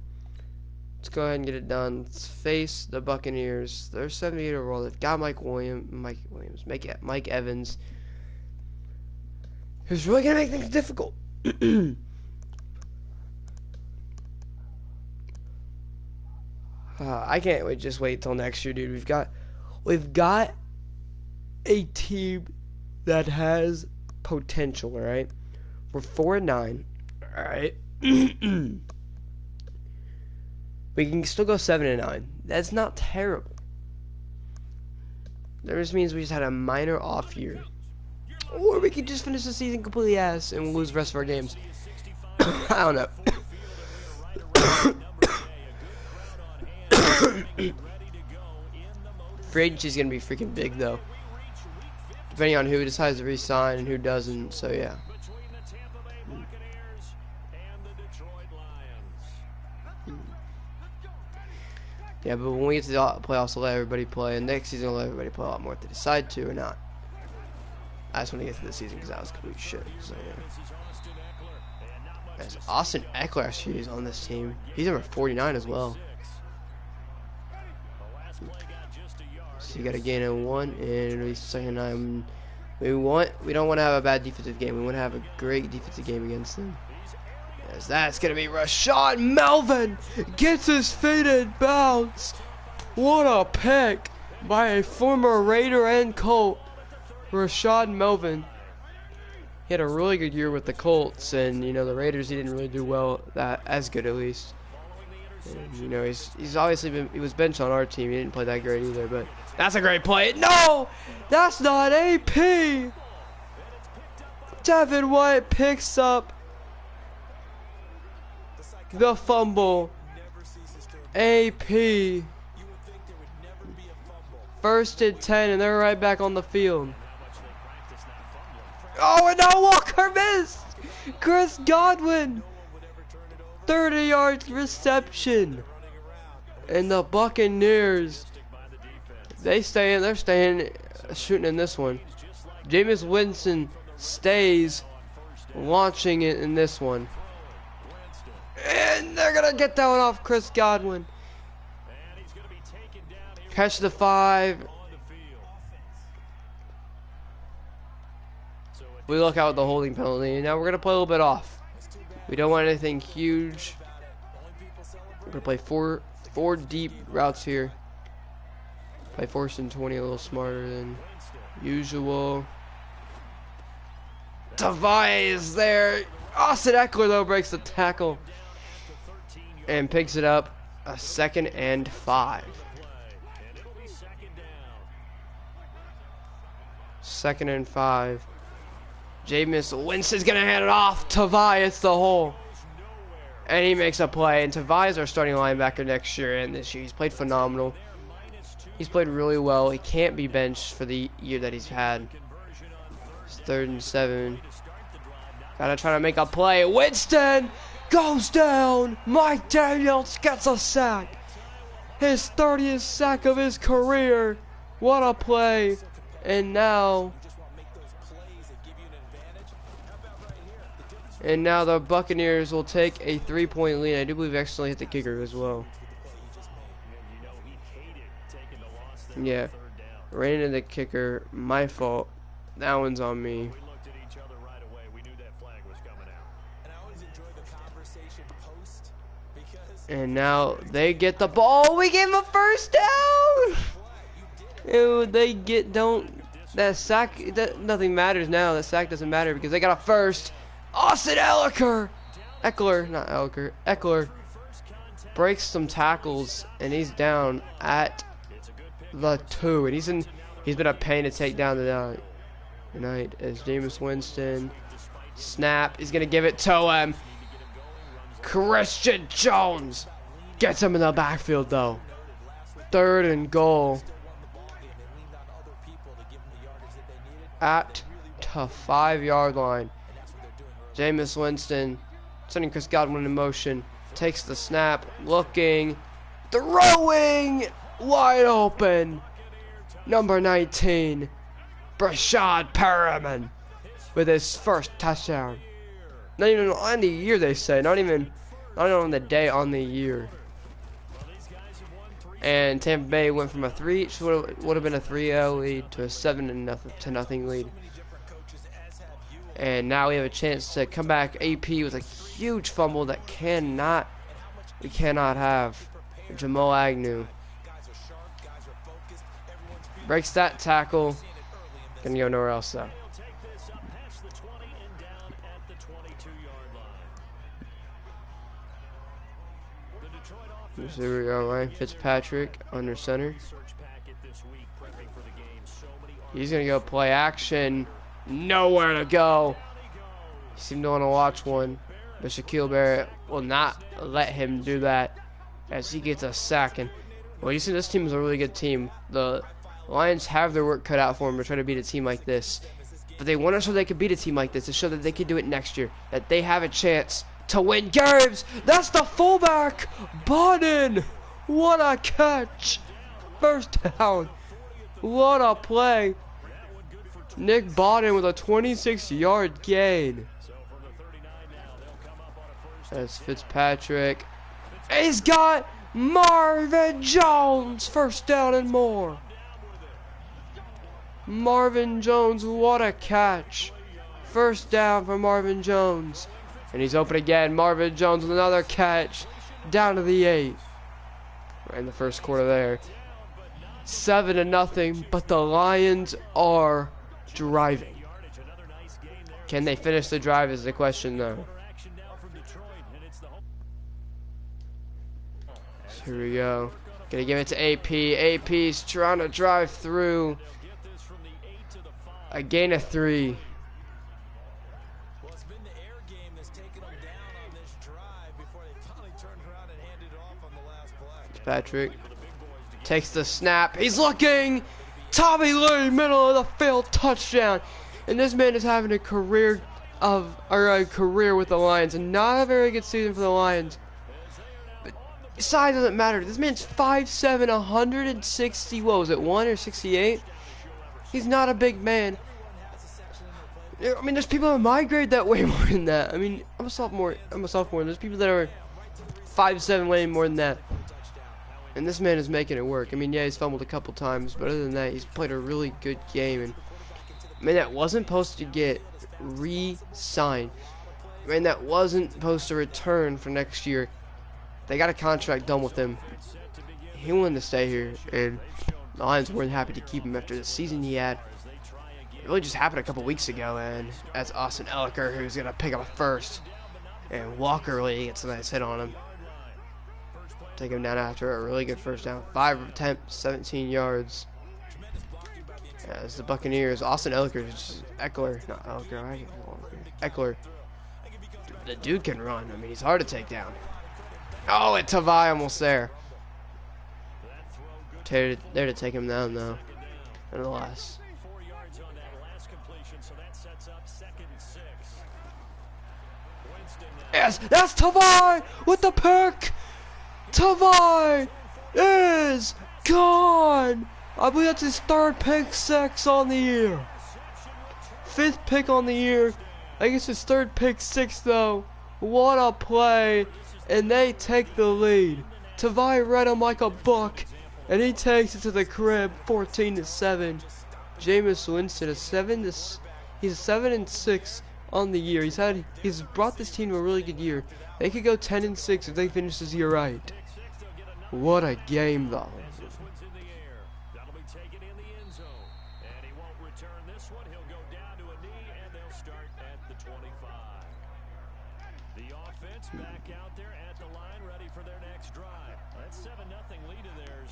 Let's go ahead and get it done. Let's face the Buccaneers. They're 78 overall. They've got Mike Evans, who's really gonna make things difficult. I can't wait. Just wait till next year, dude. We've got a team that has potential. All right, we're 4-9. All right. We can still go 7-9. That's not terrible. That just means we just had a minor off year. Or we could just finish the season completely ass and lose the rest of our games. I don't know. Free agency is going to be freaking big, though. Depending on who decides to re-sign and who doesn't, so yeah. Yeah, but when we get to the playoffs, we'll let everybody play, and next season we'll let everybody play a lot more if they decide to or not. I just want to get to this season because that was complete shit. So yeah. As Austin Eckler actually is on this team. He's number 49 as well. So you got to gain a 1 and at least second time. We don't want to have a bad defensive game. We want to have a great defensive game against them. As that's gonna be Rashad Melvin gets his feet in bounds. What a pick by a former Raider and Colt, Rashad Melvin. He had a really good year with the Colts, and you know the Raiders he didn't really do well as good at least. And, you know he's obviously he was benched on our team. He didn't play that great either, but that's a great play. No, that's not AP. Devin White picks up the fumble. AP. 1st and 10, and they're right back on the field. Oh, and now Walker missed. Chris Godwin, 30-yard reception, and the Buccaneers they're staying shooting in this one. Jameis Winston stays launching it in this one. And they're going to get that one off Chris Godwin. Catch the 5. We look out with the holding penalty. And now we're going to play a little bit off. We don't want anything huge. We're going to play four deep routes here. Play 1st and 20 a little smarter than usual. Tavai is there. Austin Eckler, though, breaks the tackle. And picks it up a 2nd and 5. 2nd and 5. Jameis Winston's gonna hand it off. Tobias the hole. And he makes a play. And Tobias our starting linebacker next year and this year. He's played phenomenal. He's played really well. He can't be benched for the year that he's had. It's 3rd and 7. Gotta try to make a play. Winston goes down. Mike Daniels gets a sack. His 30th sack of his career. What a play. And now the Buccaneers will take a 3-point lead. I do believe he accidentally hit the kicker as well. Yeah. Ran into the kicker. My fault. That one's on me. And now they get the ball. We gave him a first down. Ew, they get that sack. Nothing matters now. That sack doesn't matter because they got a first. Austin Eckler breaks some tackles and he's down at the 2. And he's been a pain to take down tonight as Jameis Winston snap. He's gonna give it to him. Christian Jones gets him in the backfield though. 3rd and goal at the 5-yard line. Jameis Winston sending Chris Godwin in motion. Takes the snap, looking, throwing, wide open. Number 19, Brashad Perriman with his first touchdown. Not even on the year, they say. Not even on the day, on the year. And Tampa Bay went from a 3, would have been a 3-0 lead to a 7-0 lead. And now we have a chance to come back. AP with a huge fumble that we cannot have. Jamal Agnew breaks that tackle. Gonna go nowhere else though. Here we go, Ryan Fitzpatrick under center. He's gonna go play action. Nowhere to go. He seemed to want to watch one, but Shaquille Barrett will not let him do that as he gets a sack. And well, you see, this team is a really good team. The Lions have their work cut out for them to try to beat a team like this, but they want to show they could beat a team like this to show that they could do it next year, that they have a chance to win games. That's the fullback, Bodden. What a catch! First down. What a play. Nick Bodden with a 26-yard gain. That's Fitzpatrick. He's got Marvin Jones. First down and more. Marvin Jones, what a catch. First down for Marvin Jones. And he's open again. Marvin Jones with another catch. Down to the 8. Right in the first quarter there. 7-0, but the Lions are driving. Can they finish the drive is the question though. So here we go. Gonna give it to AP. AP's trying to drive through. A gain of 3. Patrick takes the snap. He's looking. Tommy Lee, middle of the field, touchdown. And this man is having a career with the Lions, and not a very good season for the Lions. But size doesn't matter. This man's 5'7", 160. What was it, 1 or 68? He's not a big man. I mean, there's people that migrate that way more than that. I mean, I'm a sophomore. There's people that are 5'7", way more than that. And this man is making it work. I mean, yeah, he's fumbled a couple times, but other than that, he's played a really good game. And man, that wasn't supposed to get re-signed. Man, that wasn't supposed to return for next year. They got a contract done with him. He wanted to stay here, and the Lions weren't happy to keep him after the season he had. It really just happened a couple weeks ago, and that's Austin Eckler who's gonna pick up a first, and Walker really gets a nice hit on him. Take him down after a really good first down. 5 attempts, 17 yards. As the Buccaneers, Austin Eckler, not Eckler, Eckler. The dude can run. I mean, he's hard to take down. Oh, and Tavai almost there. There to take him down, though. Nonetheless. Yes, that's Tavai with the pick. Tavai is gone. I believe that's his third pick six on the year. Fifth pick on the year. I guess his third pick six, though. What a play. And they take the lead. Tavai read him like a book. And he takes it to the crib, 14-7. Jameis Winston he's 7-6 on the year. He's brought this team to a really good year. They could go 10-6 if they finish this year right. What a game, though.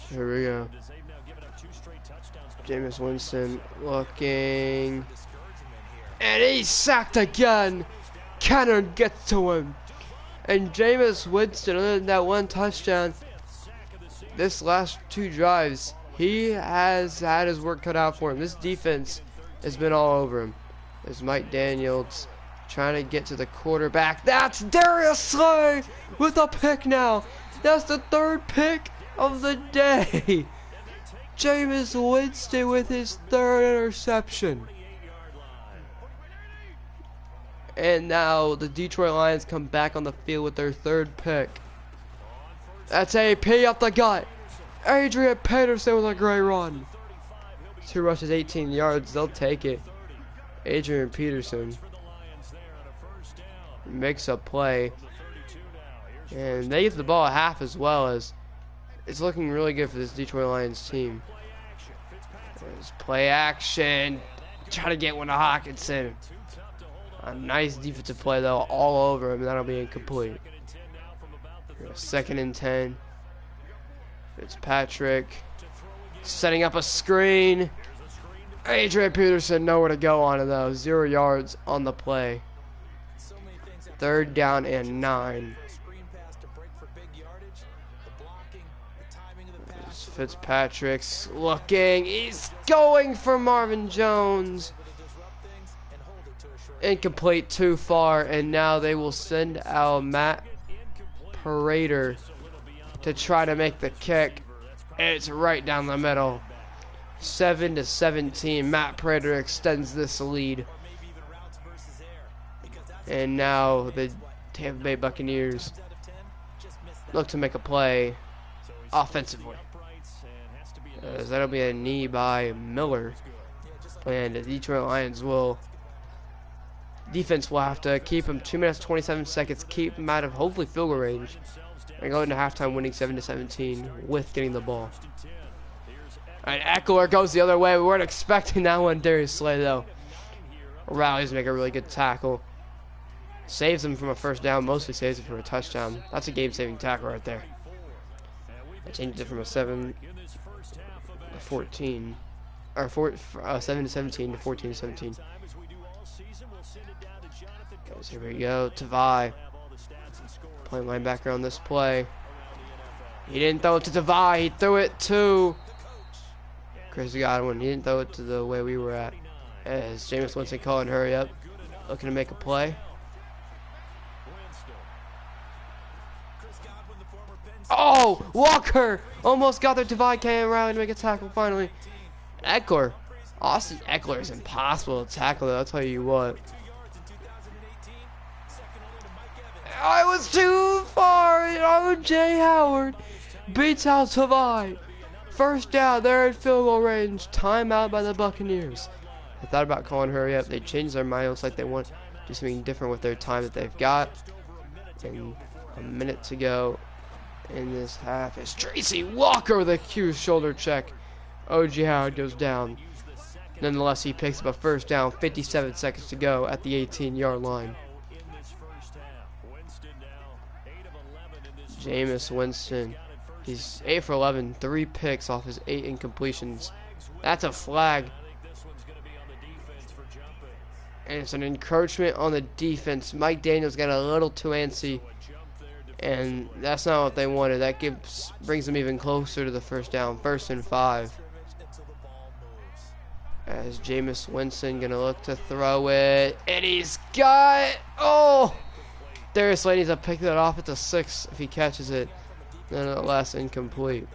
Here we go. Jameis Winston looking. And he's sacked again. Cannon gets to him. And Jameis Winston, other than that one touchdown, this last two drives, he has had his work cut out for him. This defense has been all over him. There's Mike Daniels trying to get to the quarterback. That's Darius Slay with a pick now. That's the third pick of the day. Jameis Winston with his third interception. And now the Detroit Lions come back on the field with their third pick. That's AP up the gut. Adrian Peterson with a great run. 2 rushes, 18 yards. They'll take it. Adrian Peterson makes a play. And they get the ball at half as well, as it's looking really good for this Detroit Lions team. There's play action. Try to get one to Hawkinson. A nice defensive play, though, all over him. That'll be incomplete. 2nd and 10. Fitzpatrick setting up a screen. Adrian Peterson nowhere to go on it, though. 0 yards on the play. 3rd down and 9. Fitzpatrick's looking. He's going for Marvin Jones. Incomplete, too far, and now they will send out Matt Prater to try to make the kick. And it's right down the middle. 7-17. Matt Prater extends this lead. And now the Tampa Bay Buccaneers look to make a play offensively. That'll be a knee by Miller. And the Detroit Lions defense will have to keep him 2 minutes 27 seconds, keep him out of hopefully field goal range, and go into halftime winning 7-17 with getting the ball. Alright, Eckler goes the other way. We weren't expecting that one. Darius Slay, though, rallies to make a really good tackle. Saves him from a first down, mostly saves him from a touchdown. That's a game-saving tackle right there. It changes it from a 7-14, or 7-17 to 14-17. Here we go, Tavai playing linebacker on this play. He didn't throw it to Tavai, he threw it to Chris Godwin. He didn't throw it to the way we were at. As Jameis Winston calling hurry up, looking to make a play. Oh, Walker almost got there. Tavai came around to make a tackle finally. Eckler, Austin Eckler is impossible to tackle, though, I'll tell you what. I was too far. O.J. Howard beats out Tavai. First down, they're in field goal range. Timeout by the Buccaneers. I thought about calling hurry up. They changed their mind. Looks like they want just something different with their time that they've got. And a minute to go in this half. It's Tracy Walker with a huge shoulder check. O.J. Howard goes down. Nonetheless, he picks up a first down. 57 seconds to go at the 18-yard line. Jameis Winston, he's 8 for 11, 3 picks off his 8 incompletions. That's a flag. And it's an encroachment on the defense. Mike Daniels got a little too antsy. And that's not what they wanted. That brings them even closer to the first down. 1st and 5. As Jameis Winston gonna look to throw it. And he's got... Oh! Darius Slay needs to pick that off at the 6 if he catches it. Nonetheless, incomplete.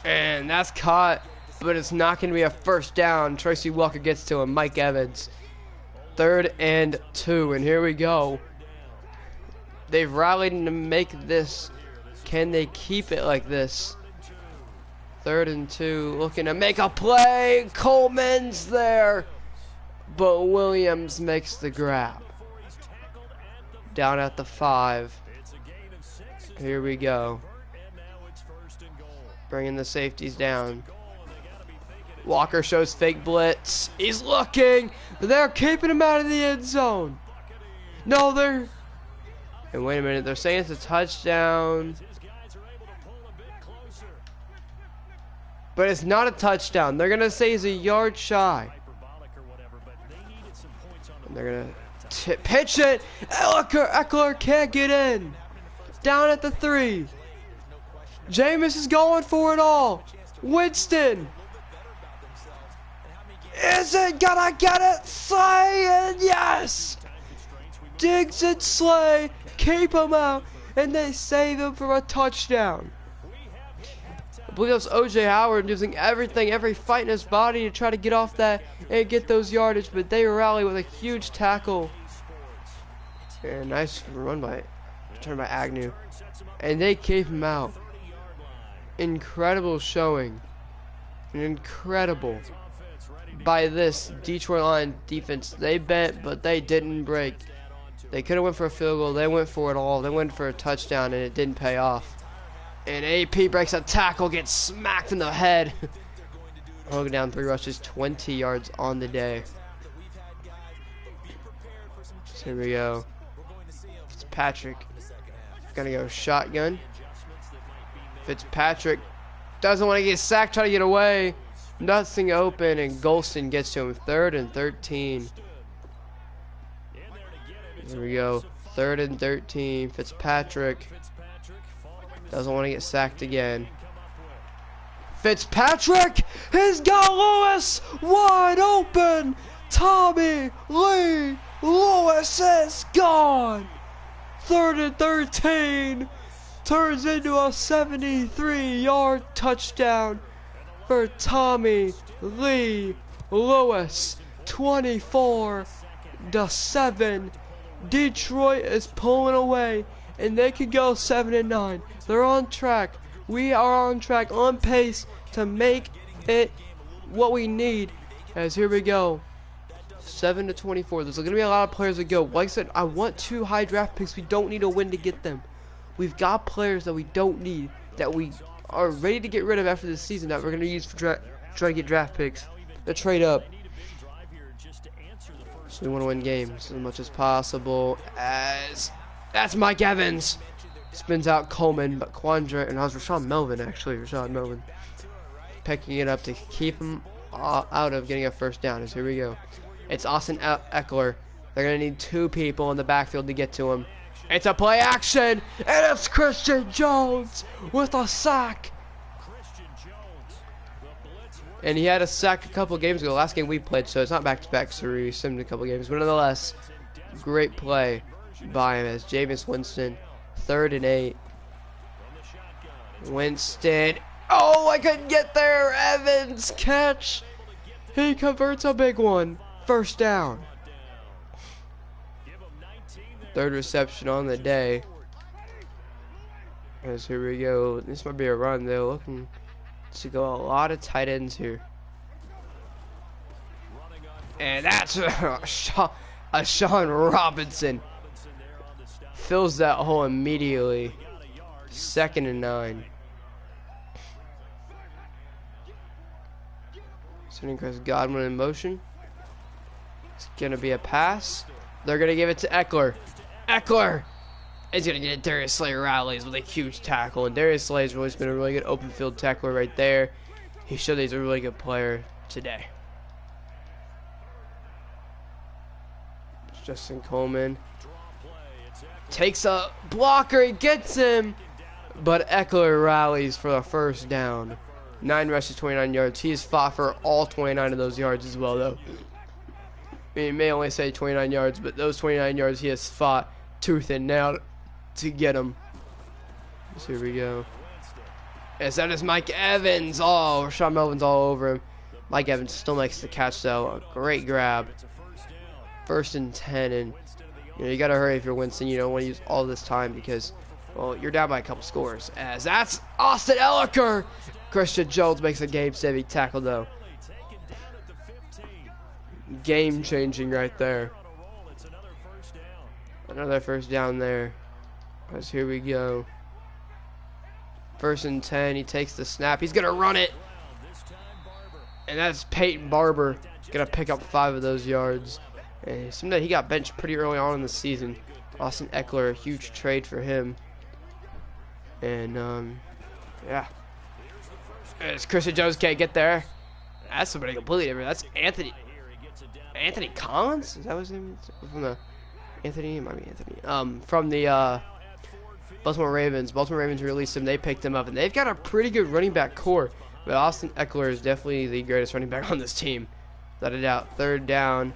And that's caught, but it's not going to be a first down. Tracy Walker gets to him. Mike Evans. 3rd and 2, and here we go. They've rallied to make this. Can they keep it like this? 3rd and 2, looking to make a play. Coleman's there, but Williams makes the grab. Down at the 5. Here we go. Bringing the safeties down. Walker shows fake blitz. He's looking. They're keeping him out of the end zone. No, they're... And wait a minute. They're saying it's a touchdown. But it's not a touchdown. They're going to say he's a yard shy. And they're going to pitch it. Eckler can't get in. Down at the 3. Jameis is going for it all. Winston. Is it gonna get it? Slay, and yes! Diggs and Slay keep him out, and they save him for a touchdown. I believe that was O.J. Howard using everything, every fight in his body to try to get off that and get those yardage, but they rally with a huge tackle. And nice run by Agnew. And they keep him out. Incredible showing. Incredible by this Detroit Lions defense. They bent, but they didn't break. They could have went for a field goal. They went for it all. They went for a touchdown, and it didn't pay off. And AP breaks a tackle, gets smacked in the head. Hogan down 3 rushes, 20 yards on the day. So here we go. Fitzpatrick gonna go shotgun. Fitzpatrick doesn't want to get sacked, try to get away. Nothing open, and Golston gets to him. 3rd and 13. Here we go. 3rd and 13. Fitzpatrick doesn't want to get sacked again. Fitzpatrick has got Lewis wide open. Tommy Lee Lewis is gone. 3rd and 13. Turns into a 73-yard touchdown for Tommy Lee Lewis. 24-7. Detroit is pulling away, and they could go 7-9. They're on track. We are on track, on pace to make it what we need. As here we go, 7-24. There's going to be a lot of players that go. Like I said, I want 2 high draft picks. We don't need a win to get them. We've got players that we don't need, that we are ready to get rid of after this season, that we're going to use for try to get draft picks, to trade up. So we want to win games as much as possible. As that's Mike Evans. Spins out Coleman, but Quandre, and that was Rashad Melvin, actually. Rashad Melvin picking it up to keep him out of getting a first down. As here we go. It's Austin Eckler. They're going to need 2 people in the backfield to get to him. It's a play action, and it's Christian Jones with a sack. And he had a sack a couple games ago, last game we played, so it's not back-to-back, so we simmed a couple games. But nonetheless, great play by him as Jameis Winston, 3rd and 8. Winston, oh, I couldn't get there. Evans catch. He converts a big one. First down. 3rd reception on the day. As here we go. This might be a run. They're looking to go a lot of tight ends here. And that's a Sean Robinson. Fills that hole immediately. 2nd and 9. Sending Chris Godwin in motion. It's going to be a pass. They're going to give it to Eckler. Eckler He's going to get Darius Slayer rallies with a huge tackle. And Darius Slayer's always been a really good open field tackler right there. He showed that he's a really good player today. Justin Coleman takes a blocker. He gets him. But Eckler rallies for the first down. 9 rushes, 29 yards. He has fought for all 29 of those yards as well, though. I mean, he may only say 29 yards, but those 29 yards he has fought tooth and nail to get them. So here we go. Yes, that is Mike Evans. Oh, Rashawn Melvin's all over him. Mike Evans still makes the catch, though. A great grab. 1st and 10, and you got to hurry if you're Winston. You don't want to use all this time because, well, you're down by a couple scores. As that's Austin Elliker. Christian Jones makes a game-saving tackle, though. Game-changing right there. Another first down there. As here we go. 1st and 10. He takes the snap. He's going to run it. And that's Peyton Barber. Going to pick up 5 of those yards. And he got benched pretty early on in the season. Austin Eckler, a huge trade for him. And, yeah. As Christian Jones can't get there. That's somebody completely different. That's Anthony Collins? Is that what his name is? From the Anthony? It might be Anthony. From the Baltimore Ravens. Baltimore Ravens released him. They picked him up. And they've got a pretty good running back core. But Austin Eckler is definitely the greatest running back on this team. Without a doubt. 3rd down.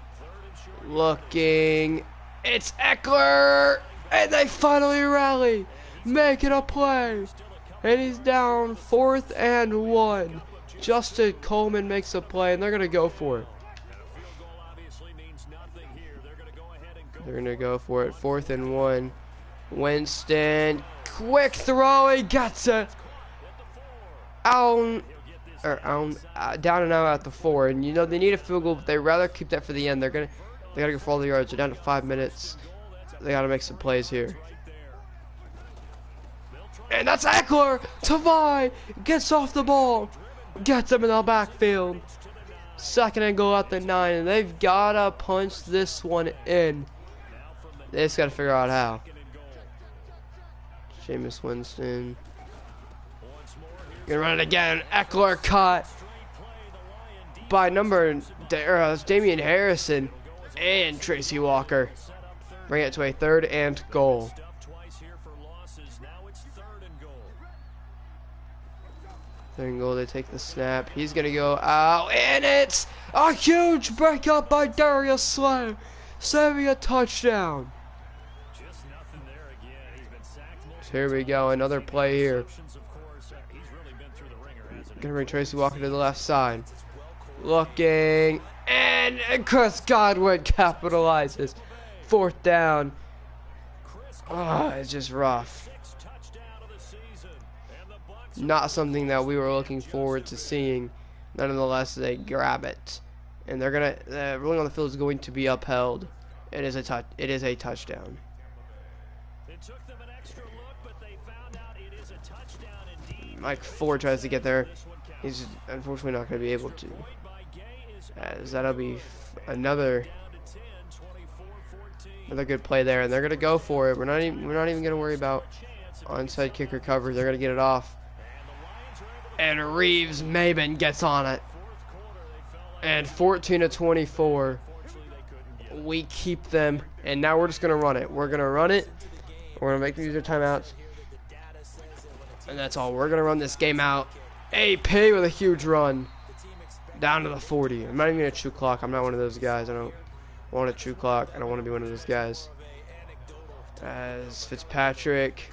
Looking. It's Eckler! And they finally rally. Making a play. And he's down 4th and 1. Justin Coleman makes a play, and they're going to go for it. They're going to go for it. 4th and 1. Winston. Quick throw. He gets it. Down and out at the 4. And, you know, they need a field goal, but they'd rather keep that for the end. They got to go for all the yards. They're down to 5 minutes. They got to make some plays here. And that's Eckler. Tavai gets off the ball. Gets him in the backfield. 2nd and goal at the 9. And they've got to punch this one in. They just got to figure out how. Jameis Winston. Gonna run it again. Eckler caught by Damian Harrison and Tracy Walker. Bring it to a 3rd and goal. 3rd and goal. They take the snap. He's gonna go out, and it's a huge breakup by Darius Slayer, saving a touchdown. So here we go. Another play here. Gonna bring Tracy Walker to the left side. Looking, and Chris Godwin capitalizes. 4th down. Oh, it's just rough. Not something that we were looking forward to seeing. Nonetheless, they grab it, and they're gonna. The ruling on the field is going to be upheld. It is a touchdown. Mike Ford tries to get there. He's unfortunately not going to be able to. As that'll be another good play there, and they're going to go for it. We're not even going to worry about onside kick recovery. They're going to get it off. And Reeves Maben gets on it. And 14-24. We keep them, and now we're just going to run it. We're going to run it. We're going to make them use their timeouts. And that's all. We're going to run this game out. AP with a huge run. Down to the 40. I'm not even going to chew clock. I'm not one of those guys. I don't want to chew clock. I don't want to be one of those guys. As Fitzpatrick.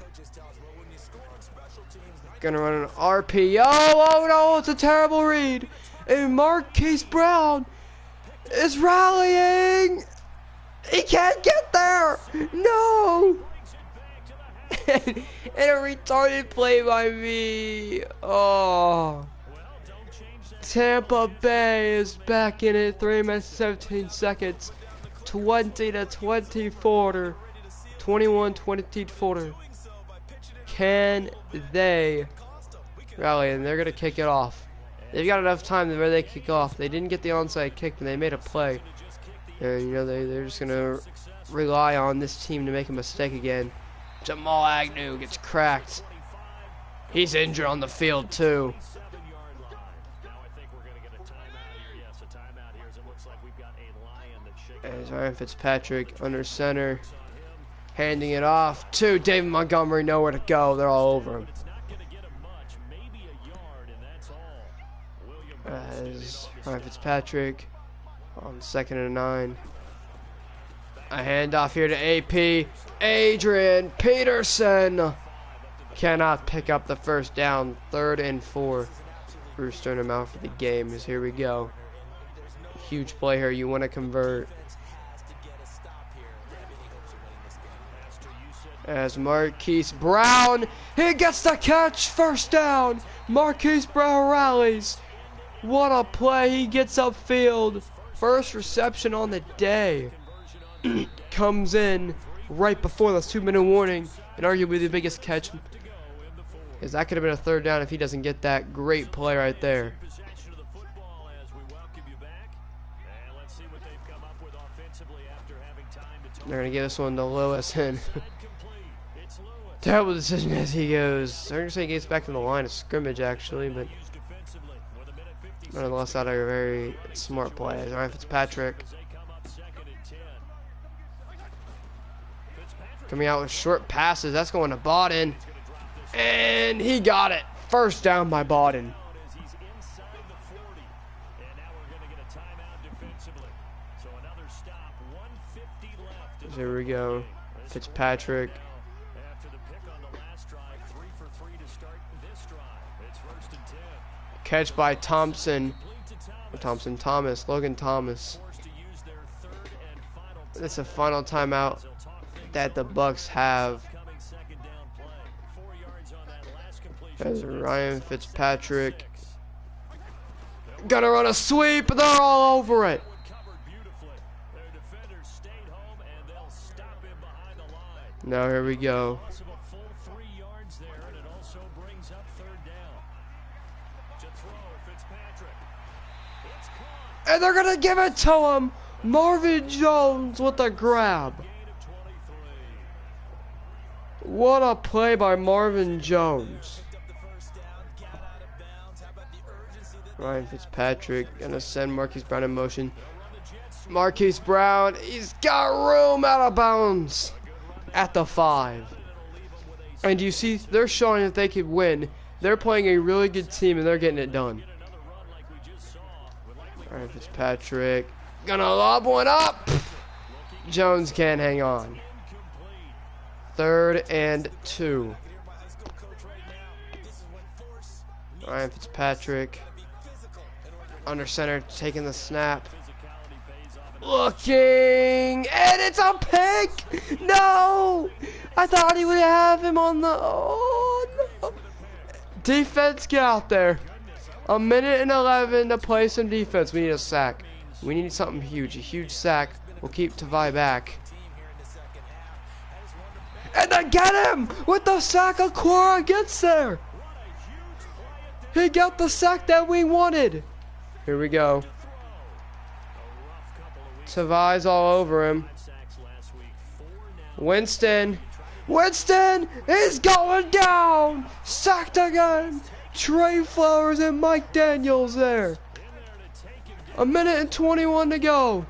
Going to run an RPO. Oh, no. It's a terrible read. And Marquise Brown is rallying. He can't get there. No. And a retarded play by me. Oh. Tampa Bay is back in it. 3 minutes 17 seconds. 20-24. 21-24. Can they rally? And they're going to kick it off. They've got enough time where they kick off. They didn't get the onside kick, but they made a play. And, you know, they're just going to rely on this team to make a mistake again. Jamal Agnew gets cracked. He's injured on the field too. As Ryan Fitzpatrick under center, handing it off to David Montgomery, nowhere to go. They're all over him. As Ryan Fitzpatrick on 2nd and 9. A handoff here to AP. Adrian Peterson cannot pick up the first down. 3rd and 4. Bruce Sternum out for the game as here we go. Huge play here. You want to convert. As Marquise Brown, he gets the catch. First down. Marquise Brown rallies. What a play. He gets upfield. First reception on the day. Comes in right before the 2-minute warning, and arguably the biggest catch, because that could have been a 3rd down if he doesn't get that. Great play right there. They're going to give this one to Lewis, and terrible decision as he goes. They're going to say he gets back to the line of scrimmage, actually, but nonetheless, that a very smart play. As Ryan Fitzpatrick coming out with short passes. That's going to Bawden. And he got it. First down by Bawden. Here we go. Fitzpatrick. Catch by Thompson. Logan Thomas. It's a final timeout that the Bucks have. As Ryan Fitzpatrick gonna run a sweep, they're all over it. Now here we go. And they're gonna give it to him. Marvin Jones with a grab. What a play by Marvin Jones. Ryan Fitzpatrick gonna send Marquise Brown in motion. Marquise Brown, he's got room out of bounds at the 5. And you see, they're showing that they could win. They're playing a really good team and they're getting it done. Ryan Fitzpatrick gonna lob one up. Jones can't hang on. 3rd and 2. Ryan Fitzpatrick under center, taking the snap. Looking, and it's a pick! No! I thought he would have him on the... Oh, no. Defense, get out there. 1:11 to play some defense. We need a sack. We need something huge. A huge sack will keep Tavai back. And they get him with the sack. Aquara gets there. He got the sack that we wanted. Here we go. Tavai's all over him. Winston is going down. Sacked again. Trey Flowers and Mike Daniels there. 1:21 to go.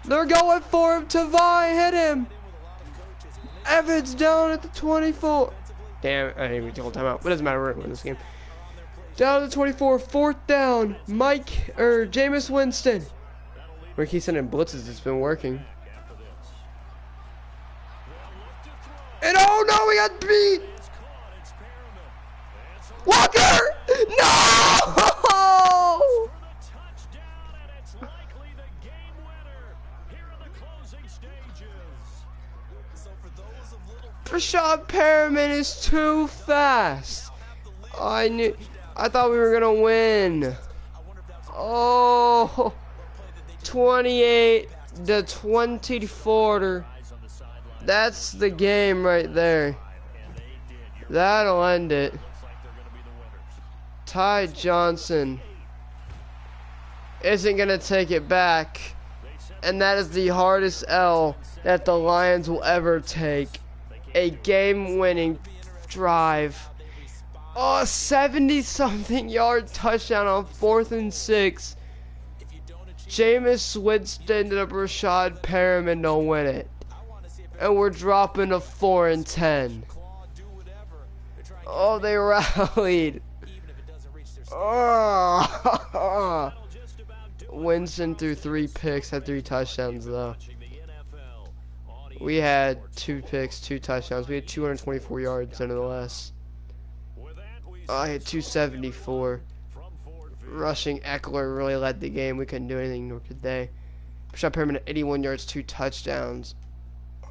They're going for him. Tavai hit him. Evans down at the 24. Damn, I didn't even take a timeout. But it doesn't matter, we're gonna win this game. Down to the 24, 4th down. Jameis Winston. We're keep sending blitzes, it's been working. And oh no, we got beat! Walker! No! Rashad Perriman is too fast. I thought we were gonna win. Oh, 28 to 24. That's the game right there. That'll end it. Ty Johnson isn't gonna take it back, and that is the hardest L that the Lions will ever take. a game-winning drive. Oh, 70-something yard touchdown on 4th and 6. Jameis Winston ended up Rashad Perriman to win it. And we're dropping to 4 and 10. Oh, they rallied. Oh. Winston threw 3 picks, had 3 touchdowns though. We had 2 picks, 2 touchdowns. We had 224 yards nonetheless. I had 274. Rushing Eckler really led the game. We couldn't do anything, nor could they. Rashad Perriman at 81 yards, 2 touchdowns.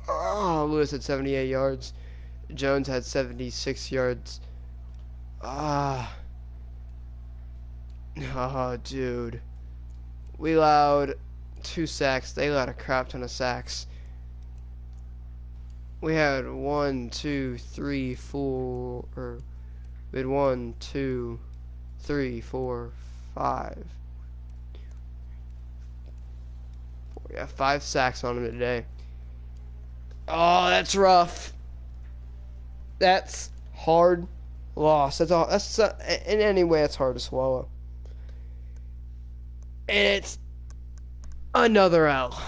Oh, Lewis had 78 yards. Jones had 76 yards. Oh, dude. We allowed 2 sacks. They allowed a crap ton of sacks. We had 1, 2, 3, 4. We had 1, 2, 3, 4, 5. Yeah, 5 sacks on him today. Oh, that's rough. That's hard loss. That's all. That's in any way, it's hard to swallow. And it's another L.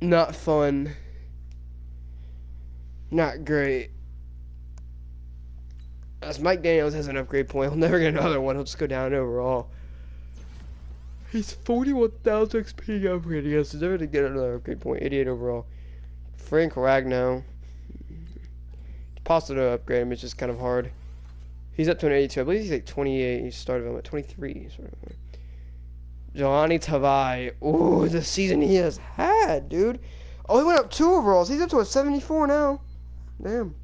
Not fun. Not great. As Mike Daniels has an upgrade point, he'll never get another one. He'll just go down overall. He's 41,000 XP upgrading us. He's never to get another upgrade point. 88 overall. Frank Ragnow. It's possible to upgrade him. It's just kind of hard. He's up to an 82. I believe he's like 28. He started him at 23. Jelani Tavai. Ooh, the season he has had, dude. Oh, he went up 2 overalls. He's up to a 74 now. Damn.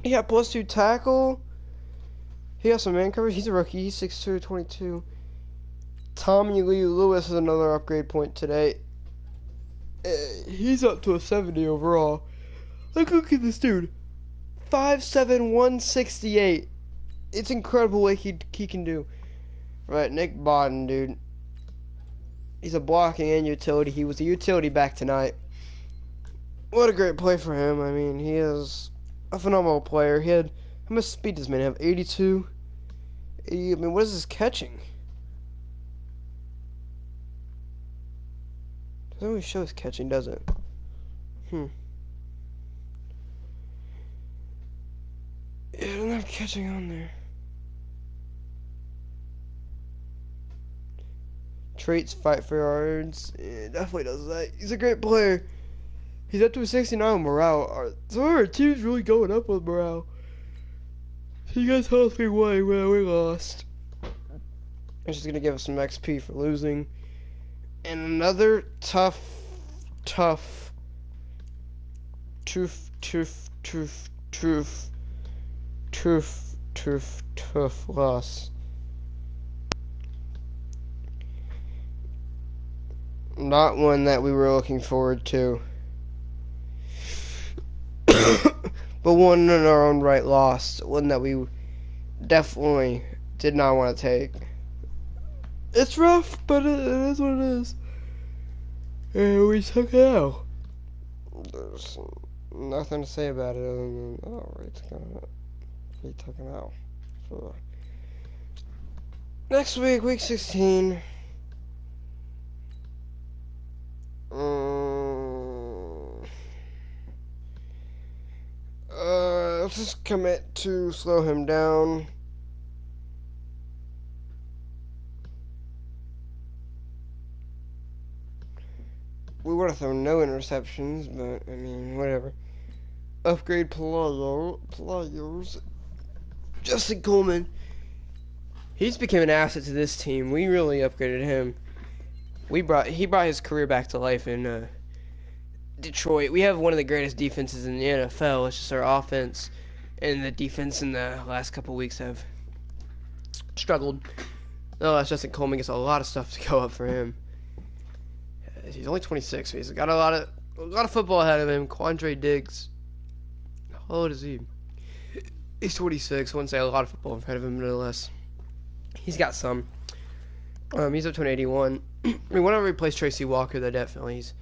He got +2 tackle. He got some man coverage. He's a rookie. He's 6'2", 22. Tommy Lee Lewis is another upgrade point today. He's up to a 70 overall. Look at this dude. 5'7", 168. It's incredible what he can do. Right, Nick Bodden, dude. He's a blocking and utility. He was a utility back tonight. What a great play for him. I mean, he is a phenomenal player. He had, how much speed does this man have? 82? 80, I mean, what is his catching? Doesn't really show his catching, does it? It doesn't have catching on there. Traits, fight for yards. It definitely does that. He's a great player. He's up to a 69 morale. Some of our team's really going up with morale. So you guys tell us we won when we lost. I'm just gonna give us some XP for losing. And another tough loss. Not one that we were looking forward to. But one in our own right lost. One that we definitely did not want to take. It's rough, but it is what it is. And we took it out. There's nothing to say about it other than, we took it out. So, next week, week 16. Let's just commit to slow him down. We would have thrown no interceptions, but I mean, whatever. Upgrade players. Justin Coleman. He's become an asset to this team. We really upgraded him. He brought his career back to life in Detroit. We have one of the greatest defenses in the NFL. It's just our offense and the defense in the last couple weeks have struggled. No, that's Justin Coleman. Gets a lot of stuff to go up for him. He's only 26. So he's got a lot of football ahead of him. Quandre Diggs. How old is he? He's 26. I wouldn't say a lot of football ahead of him, nonetheless. He's got some. He's up to an 81. I mean, whenever we replace Tracy Walker, though, definitely he's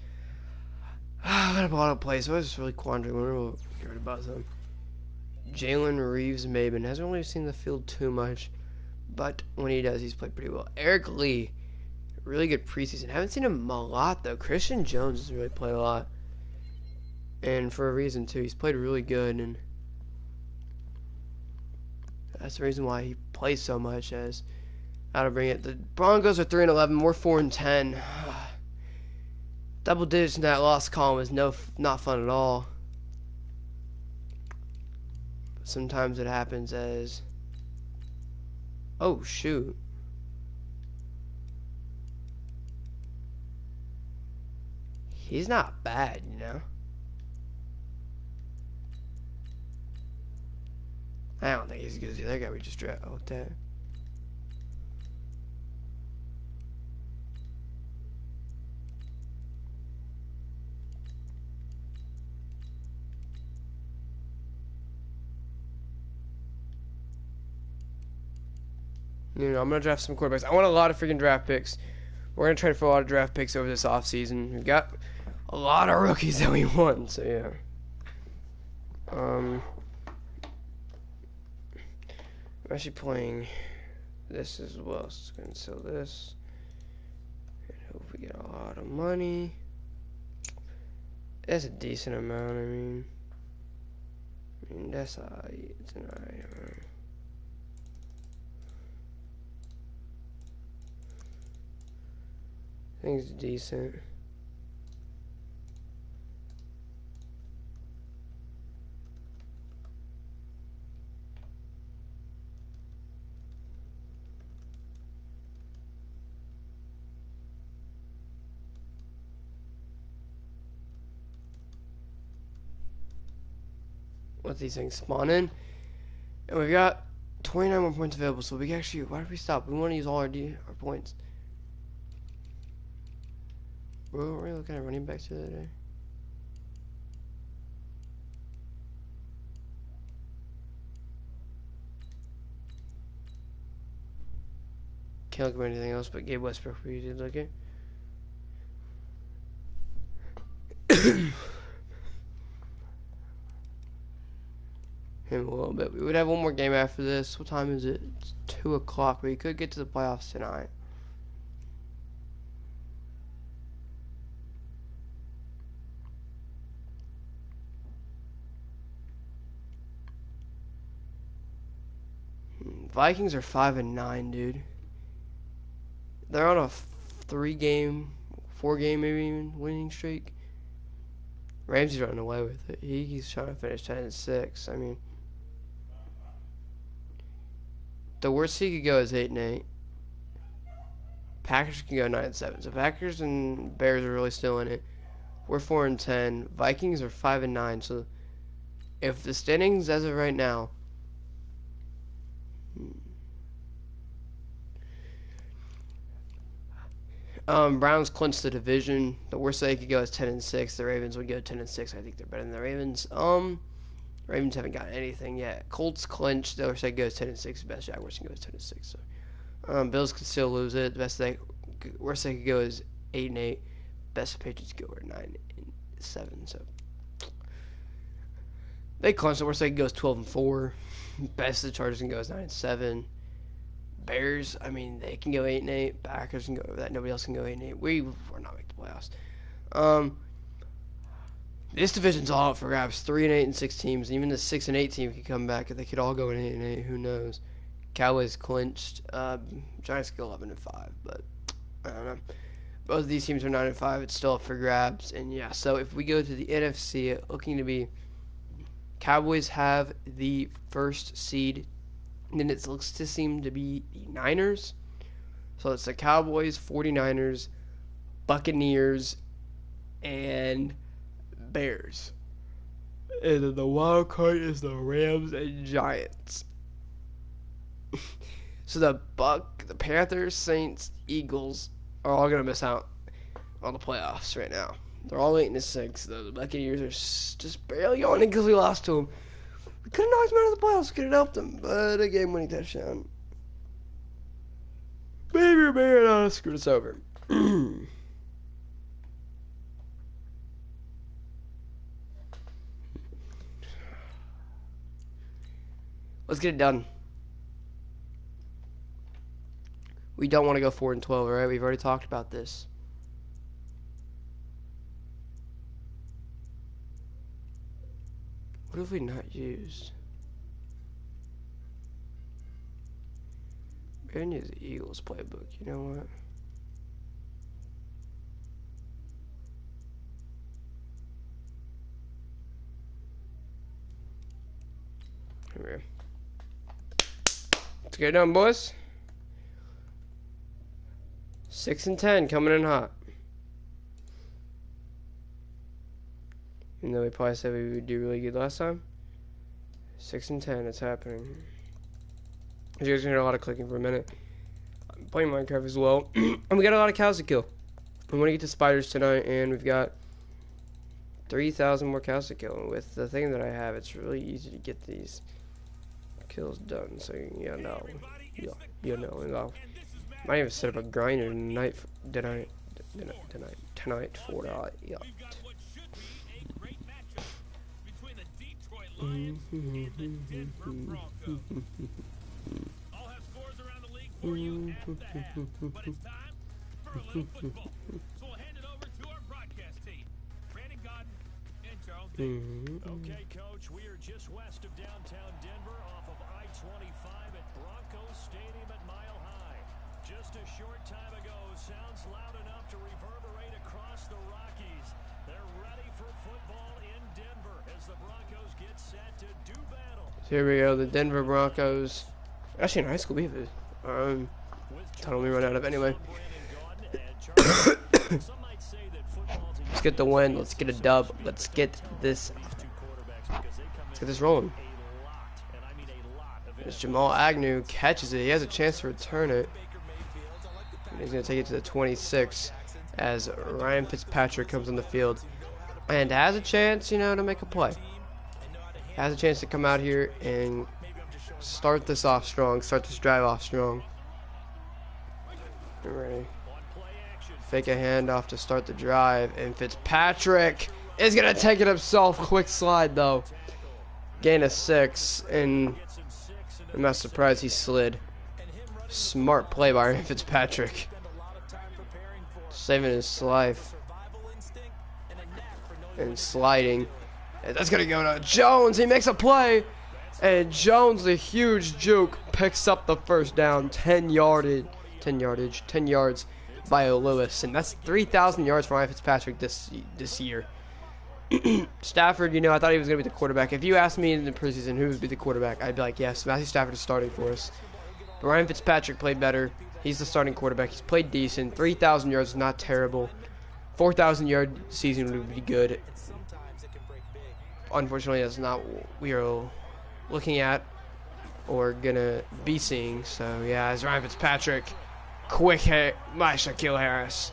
got a lot of plays. So I was just really quandary. We'll get rid about them. Jalen Reeves-Maben hasn't really seen the field too much, but when he does, he's played pretty well. Eric Lee, really good preseason. Haven't seen him a lot though. Christian Jones has really played a lot, and for a reason too. He's played really good, and that's the reason why he plays so much. As how to bring it. The Broncos are 3-11. We're 4-10. Double digits in that loss column is not fun at all. But sometimes it happens as. Oh shoot. He's not bad, you know. I don't think he's as good as the other guy we just drafted. Oh, damn. You know, I'm going to draft some quarterbacks. I want a lot of freaking draft picks. We're going to try for a lot of draft picks over this offseason. We've got a lot of rookies that we want, so yeah. I'm actually playing this as well, so I'm going to sell this. And hope we get a lot of money. That's a decent amount, I mean, that's alright. It's an alright amount. I think it's decent. Let these things spawn in. And we've got 29 more points available, so we can actually, why did we stop? We want to use all our points. Were we looking at running backs the other day? Can't look at anything else but Gabe Westbrook we did look at. Him a little bit. We would have one more game after this. What time is it? It's 2 o'clock. We could get to the playoffs tonight. Vikings are 5-9, dude. They're on a 4-game maybe even winning streak. Ramsey's running away with it. He's trying to finish 10-6. I mean, the worst he could go is 8-8. Packers can go 9-7. So Packers and Bears are really still in it. We're 4-10. Vikings are 5-9. So if the standings as of right now, Browns clinched the division. The worst they could go is 10-6. The Ravens would go 10-6. I think they're better than the Ravens. Ravens haven't got anything yet. Colts clinched. The worst they goes 10-6. The best Jaguars can go 10-6. So, Bills could still lose it. The worst they could go is 8-8. Best Patriots go are 9-7. So they clinched. The worst they could go is 12-4. Best the Chargers can go is 9-7. Bears, I mean, they can go 8-8. Packers can go over that. Nobody else can go 8-8. We're not making the playoffs. This division's all up for grabs. 3-8 and 6 teams. Even the 6-8 team could come back. They could all go 8-8. Who knows? Cowboys clinched. Giants go 11-5, but I don't know. Both of these teams are 9-5. It's still up for grabs. And yeah, so if we go to the NFC, looking to be Cowboys have the first seed. And then it looks to seem to be the Niners. So it's the Cowboys, 49ers, Buccaneers, and Bears. And then the wild card is the Rams and Giants. So the Panthers, Saints, Eagles are all going to miss out on the playoffs right now. They're all 8-6. The Buccaneers are just barely on it because we lost to them. We could have knocked them out of the playoffs. Could have helped them, but a game-winning touchdown. Maybe or maybe not screw this over. Let's get it done. We don't want to go 4-12, right? We've already talked about this. What have we not used? We're gonna use the Eagles playbook. You know what? Here. Let's get it done, boys. 6-10 coming in hot. Even though we probably said we would do really good last time. 6-10, it's happening. You guys gonna hear a lot of clicking for a minute. I'm playing Minecraft as well. And we got a lot of cows to kill. We want to get to spiders tonight, and we've got 3,000 more cows to kill. And with the thing that I have, it's really easy to get these kills done. So you know, and I'll might even set up a grinder tonight. Tonight for that. Yeah. I'll have scores around the league for you after that. But it's time for a little football. So we'll hand it over to our broadcast team, Brandon Godden and Charles Davis. Okay, Coach, we are just west of downtown Denver off of I-25 at Broncos Stadium at Mile High. Just a short time ago, sounds loud enough to reverberate across the Rockies. They're ready for football in Denver as the Broncos get set to do battle. So here we go, the Denver Broncos. Actually, in high school we have it. Tunnel we run out of anyway. Let's get the win. Let's get a dub. Let's get this. Let's get this rolling. As Jamal Agnew catches it, he has a chance to return it. And he's going to take it to the 26 as Ryan Fitzpatrick comes on the field and has a chance, you know, to make a play. Has a chance to come out here and start this off strong, start this drive off strong. Ready. Fake a handoff to start the drive, and Fitzpatrick is going to take it himself. Quick slide, though. Gain of 6, and I'm not surprised he slid. Smart play by Ryan Fitzpatrick. Saving his life. And sliding. And that's going to go to Jones. He makes a play. And Jones, a huge juke, picks up the first down. 10 yards by Lewis. And that's 3,000 yards for Ryan Fitzpatrick this year. Stafford, you know, I thought he was going to be the quarterback. If you asked me in the preseason who would be the quarterback, I'd be like, yes, Matthew Stafford is starting for us. But Ryan Fitzpatrick played better. He's the starting quarterback. He's played decent. 3,000 yards is not terrible. 4,000 yard season would be good. Unfortunately, that's not what we are looking at or gonna be seeing. So yeah, as Ryan Fitzpatrick, quick hit by Shaquille Harris.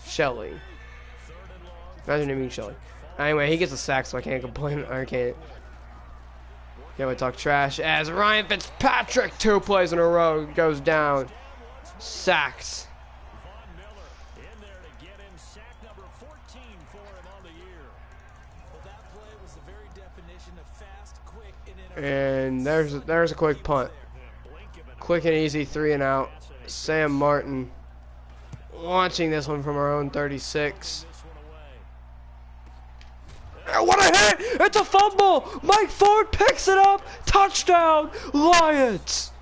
Shelley. Imagine him being Shelley. Anyway, he gets a sack, so I can't complain. I can't talk trash as Ryan Fitzpatrick, 2 plays in a row, goes down. Sacks. And there's a quick punt. Quick and easy 3 and out. Sam Martin launching this one from our own 36. What a hit! It's a fumble! Mike Ford picks it up! Touchdown! Lions!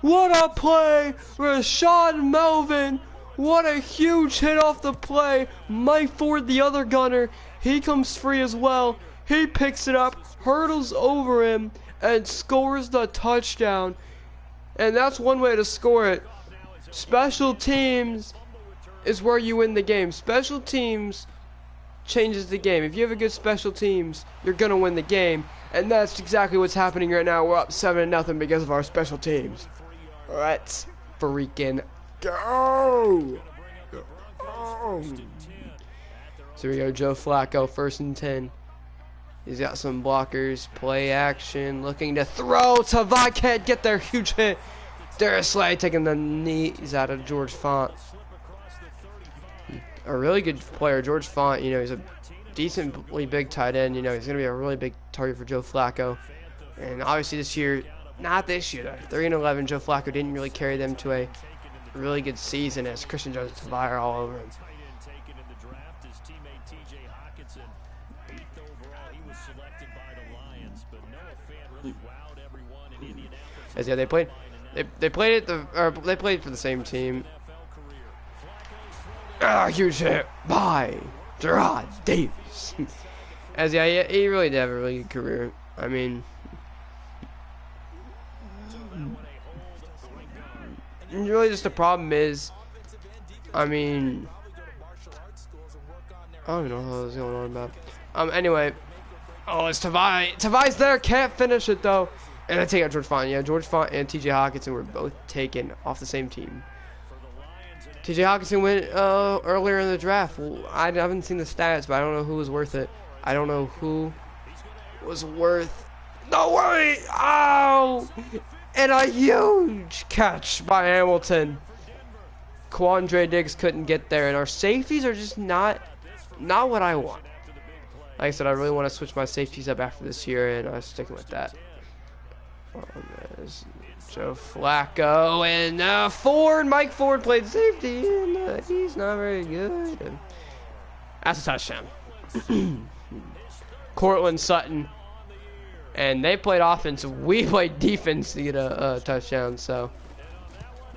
What a play! Rashawn Melvin! What a huge hit off the play! Mike Ford, the other gunner, he comes free as well. He picks it up, hurdles over him, and scores the touchdown. And that's one way to score it. Special teams is where you win the game. Special teams changes the game. If you have a good special teams, you're going to win the game. And that's exactly what's happening right now. We're up 7-0 because of our special teams. Let's freaking go. So we go, Joe Flacco, 1st and 10. He's got some blockers. Play action. Looking to throw. Tavai can't get there. Huge hit. Darius Slay taking the knees out of George Font. A really good player. George Font, you know, he's a decently big tight end. You know, he's going to be a really big target for Joe Flacco. And obviously this year, not this year though. 3-11, Joe Flacco didn't really carry them to a really good season as Christian Jones and Tavai are all over him. As yeah, they played for the same team. Huge hit by Gerard Davis. As yeah, he really did have a really good career. I mean, really just the problem is, I mean, I don't know what I was going on about. Anyway, oh, it's Tavai. Tavai's there, can't finish it though. And I take out George Font. Yeah, George Font and TJ Hawkinson were both taken off the same team. TJ Hawkinson went earlier in the draft. Well, I haven't seen the stats, but I don't know who was worth it. I don't know who was worth. No way! Oh! And a huge catch by Hamilton. Quandre Diggs couldn't get there, and our safeties are just not what I want. Like I said, I really want to switch my safeties up after this year, and I'm sticking with that. There's Joe Flacco and Ford. Mike Ford played safety, and he's not very good. And that's a touchdown. Cortland Sutton, and they played offense. We played defense to get a touchdown. So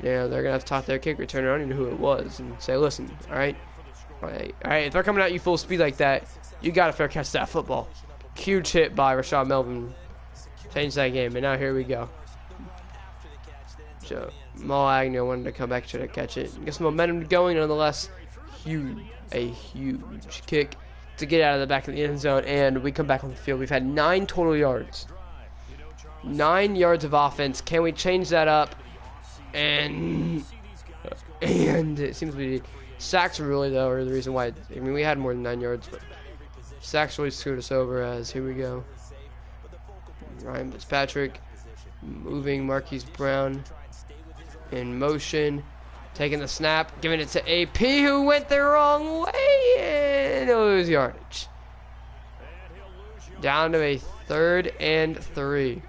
yeah, they're gonna have to talk to their kick returner. I don't even know who it was, and say, listen, all right. If they're coming at you full speed like that, you got to fair catch that football. Huge hit by Rashad Melvin. Changed that game, and now here we go. Jamal Agnew wanted to come back to catch it. Get some momentum going, nonetheless. A huge kick to get out of the back of the end zone, and we come back on the field. We've had 9 total yards. 9 yards of offense. Can we change that up? And it seems we did. Sacks really, though, are the reason why. I mean, we had more than 9 yards, but sacks really screwed us over. As here we go. Ryan Fitzpatrick moving Marquise Brown in motion, taking the snap, giving it to AP, who went the wrong way, and he'll lose yardage. Down to a 3rd and 3.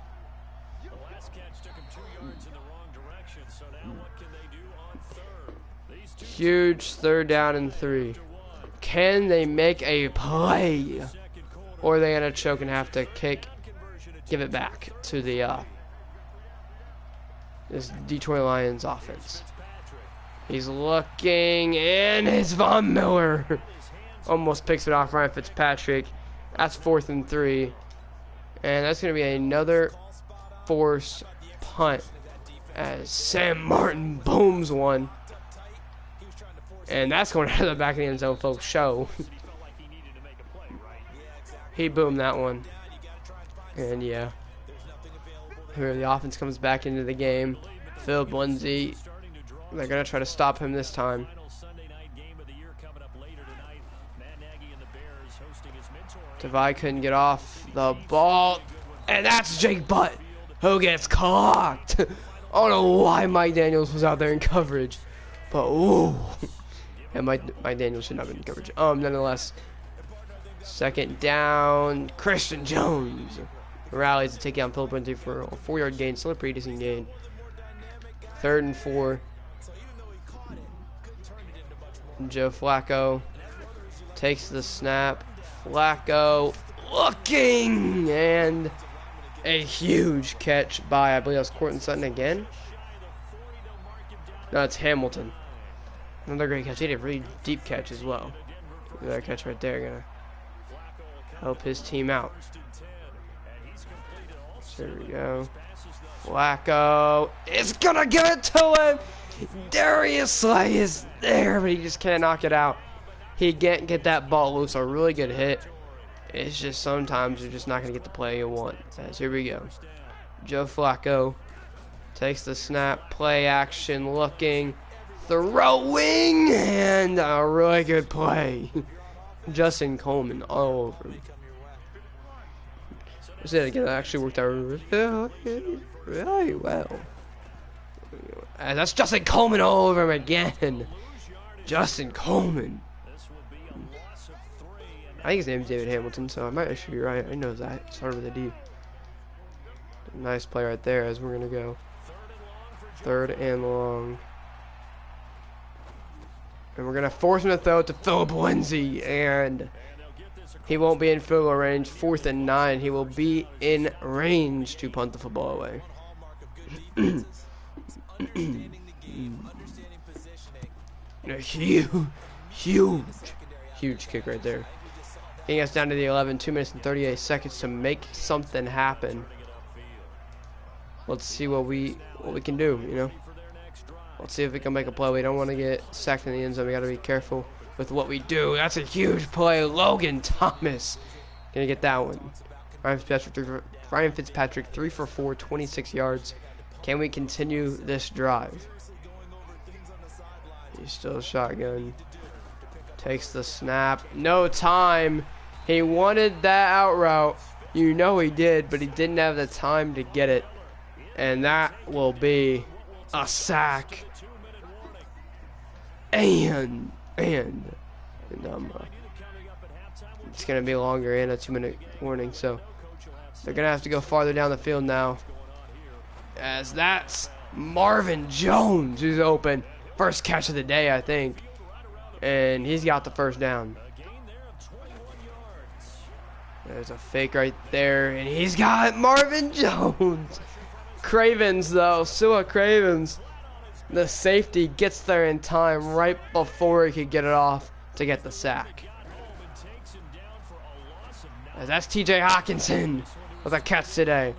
Huge 3rd down and 3. Can they make a play, or are they gonna choke and have to give it back to the this Detroit Lions offense? He's looking, and it's Von Miller. Almost picks it off Ryan Fitzpatrick. That's 4th and 3. And that's going to be another forced punt as Sam Martin booms one. And that's going out of the back of the end zone, folks. Show. He boomed that one. And yeah. Here the offense comes back into the game. Philip Lindsay. They're going to try to stop him this time. Tavai couldn't get off the ball. And that's Jake Butt who gets clocked. I don't know why Mike Daniels was out there in coverage. But, ooh. And Mike Daniels should not have been in coverage. Nonetheless, 2nd down. Christian Jones rallies to take down Philip Lindsay for a 4-yard gain. Still a pretty decent gain. 3rd and 4. Joe Flacco takes the snap. Flacco looking, and a huge catch by, I believe that was Cortland Sutton again. No, it's Hamilton. Another great catch. He did a really deep catch as well. Another catch right there, gonna help his team out. So there we go. Flacco is gonna give it to him. Darius Slay is there, but he just can't knock it out. He can't get that ball loose. A really good hit. It's just sometimes you're just not going to get the play you want. As here we go. Joe Flacco takes the snap. Play action looking. Throwing. And a really good play. Justin Coleman all over him. Was it again? It actually worked out really well. And that's Justin Coleman all over him again. Justin Coleman. I think his name is David Hamilton, so I might actually be right. I know that. It started with a D. Nice play right there as we're going to go. 3rd and long. And we're going to force him to throw it to Philip Lindsay. And he won't be in field goal range. 4th and 9. He will be in range to punt the football away. A huge kick right there. Getting us down to the 11, 2 minutes and 38 seconds to make something happen. Let's see what we can do, you know. Let's see if we can make a play. We don't want to get sacked in the end zone. We got to be careful with what we do. That's a huge play. Logan Thomas gonna get that one. Ryan Fitzpatrick 3 for 4, 26 yards. Can we continue this drive? He's still shotgun. Takes the snap. No time. He wanted that out route. You know he did, but he didn't have the time to get it. And that will be a sack. And it's going to be longer and a 2-minute warning. So they're going to have to go farther down the field now. As that's Marvin Jones who's open. First catch of the day, I think. And he's got the first down. There's a fake right there. And he's got Marvin Jones. Cravens, though. Sua Cravens. The safety gets there in time right before he could get it off to get the sack. As that's TJ Hawkinson with a catch today.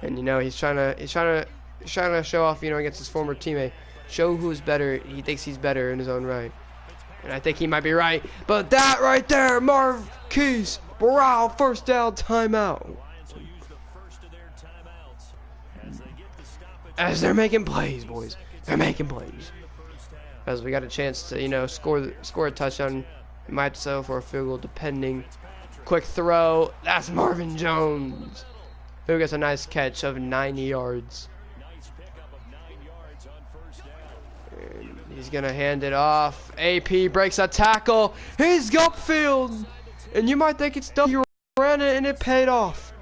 And, you know, he's trying to show off, you know, against his former teammate. Show who's better. He thinks he's better in his own right. And I think he might be right. But that right there, Marquise Brown, first down, timeout. As they're making plays, boys. They're making plays. As we got a chance to, you know, score a touchdown. We might settle for a field goal, depending. Quick throw. That's Marvin Jones, who gets a nice catch of 90 yards. And he's going to hand it off. AP breaks a tackle. He's upfield. And you might think it's done. He ran it and it paid off.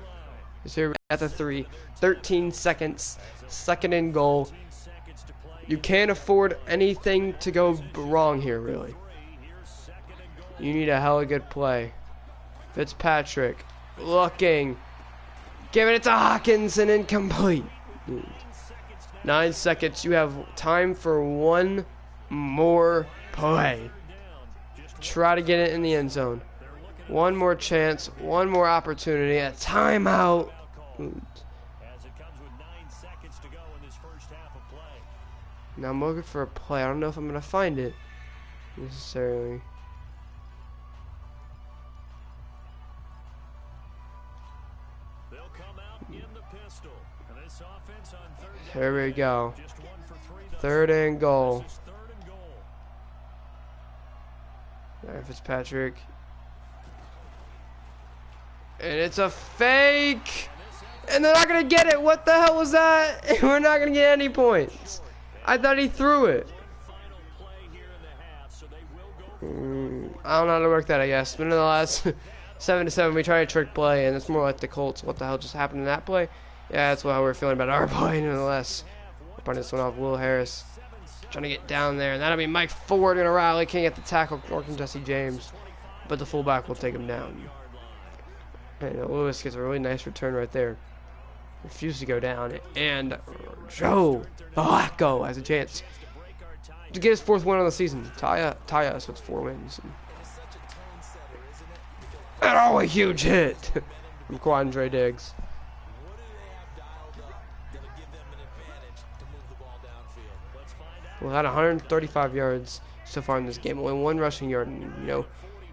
He's here at the 3. 13 seconds. 2nd and goal. You can't afford anything to go wrong here, really. You need a hella good play. Fitzpatrick looking. Giving it to Hawkins and incomplete. 9 seconds. You have time for one more play. Try to get it in the end zone. One more chance. One more opportunity. A timeout. Now I'm looking for a play. I don't know if I'm going to find it necessarily. Here we go. 3rd and goal. Ryan Fitzpatrick. And it's a fake. And they're not going to get it. What the hell was that? We're not going to get any points. I thought he threw it. I don't know how to work that, I guess. But nonetheless, 7-7, we try to trick play, and it's more like the Colts. What the hell just happened in that play? Yeah, that's how we're feeling about our play, nonetheless. We're punting this one off. Will Harris trying to get down there, and that'll be Mike Ford going to rally. Can't get the tackle. Working Jesse James, but the fullback will take him down. And Lewis gets a really nice return right there. Refused to go down, and Joe Flacco has a chance to get his 4th win on the season. Tie us with 4 wins. And oh, a huge hit from Quandre Diggs. We'll had 135 yards so far in this game. Only 1 rushing yard, and, you know,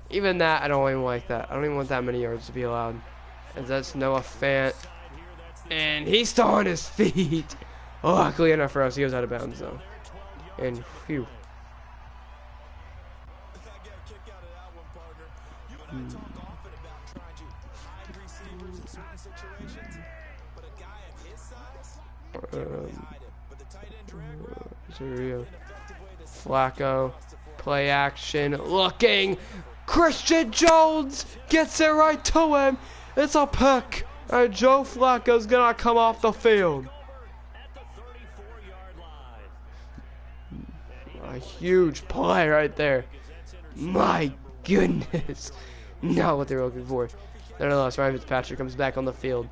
even that, I don't even like that. I don't even want that many yards to be allowed. As that's Noah Fant. And he's still on his feet. Luckily enough for us, he goes out of bounds, though. And, phew. Here Flacco, play action, looking. Christian Jones gets it right to him. It's a pick, and Joe Flacco's gonna come off the field. A huge play right there. My goodness. Not what they were looking for. Nonetheless, Ryan Fitzpatrick comes back on the field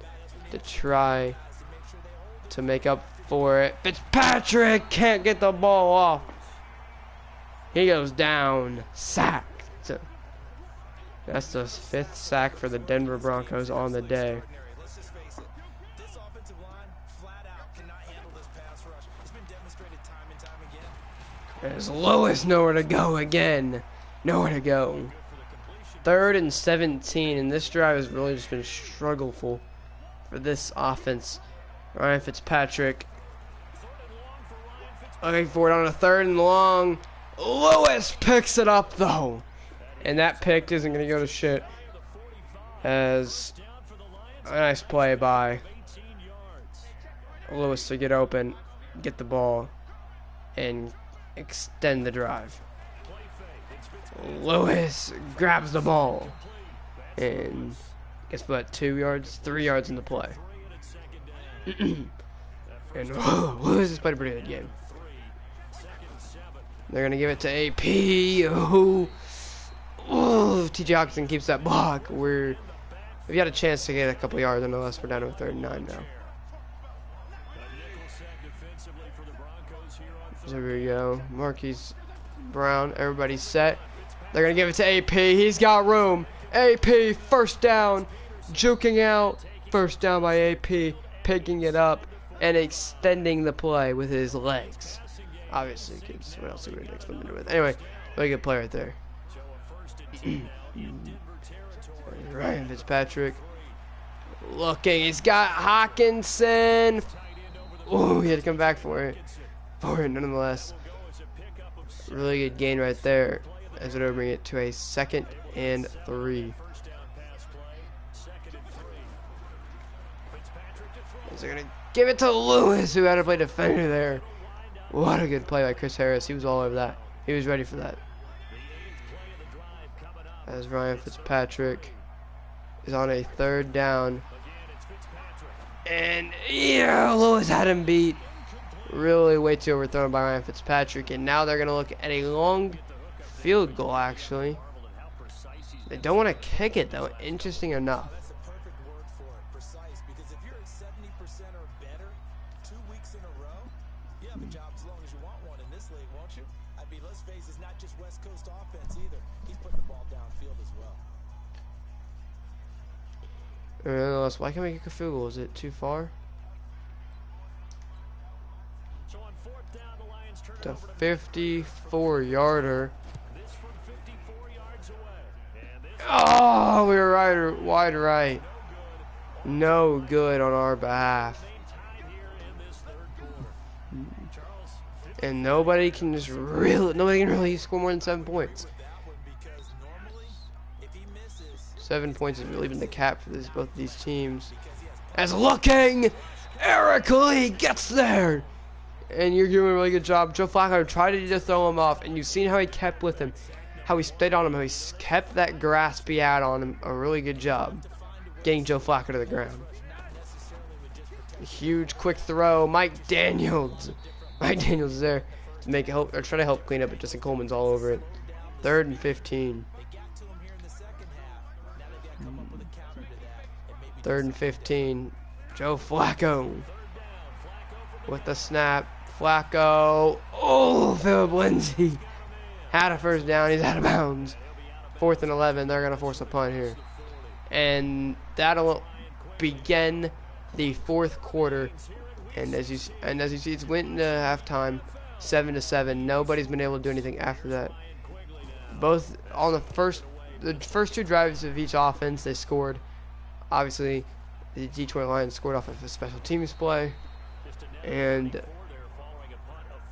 to try to make up for it. Fitzpatrick can't get the ball off. He goes down. Sacked. That's the 5th sack for the Denver Broncos on the day. There's Lewis nowhere to go again. Nowhere to go. 3rd and 17, and this drive has really just been struggleful for this offense. Ryan Fitzpatrick looking for it on a 3rd and long. Lewis picks it up though, and that pick isn't going to go to shit. As a nice play by Lewis to get open, get the ball, and extend the drive. Lewis grabs the ball and gets what, 2 yards, 3 yards in the play. And Lewis has played a pretty good game. They're gonna give it to AP. TJ Hawkinson keeps that block. We've got a chance to get a couple yards, nonetheless. We're down to a 3rd and 9 now. So here we go. Marquise Brown, everybody's set. They're going to give it to AP. He's got room. AP, first down. Juking out. First down by AP. Picking it up and extending the play with his legs. Obviously, because what else would we extend it with? Anyway, really good play right there. Ryan Fitzpatrick looking. He's got Hawkinson. Oh, he had to come back for it. Nonetheless. Really good gain right there, as it'll bring it to a 2nd and 3. As they're gonna give it to Lewis, who had to play defender there. What a good play by Chris Harris. He was all over that. He was ready for that. As Ryan Fitzpatrick is on a 3rd down. And yeah, Lewis had him beat. Really way too overthrown by Ryan Fitzpatrick, and now they're going to look at a long field goal, actually. They don't want to kick it, though, interesting enough. Why can't we kick a field goal? Is it too far? The 54-yarder. Oh, we were wide right. No good on our behalf. And nobody can really score more than 7 points. 7 points has really been the cap for both of these teams. As looking, Eric Lee gets there. And you're doing a really good job. Joe Flacco tried to just throw him off, and you've seen how he kept with him, how he stayed on him, how he kept that graspy out on him. A really good job getting Joe Flacco to the ground. A huge quick throw. Mike Daniels is there to make it help, or try to help clean up, but Justin Coleman's all over it. 3rd and 15. 3rd and 15. Joe Flacco with the snap. Flacco. Oh, Philip Lindsay had a first down. He's out of bounds. 4th and 11. They're going to force a punt here. And that'll begin the 4th quarter. And as you see, it's went into halftime 7-7. Nobody's been able to do anything after that. Both on the first 2 drives of each offense, they scored. Obviously, the Detroit Lions scored off of a special teams play. And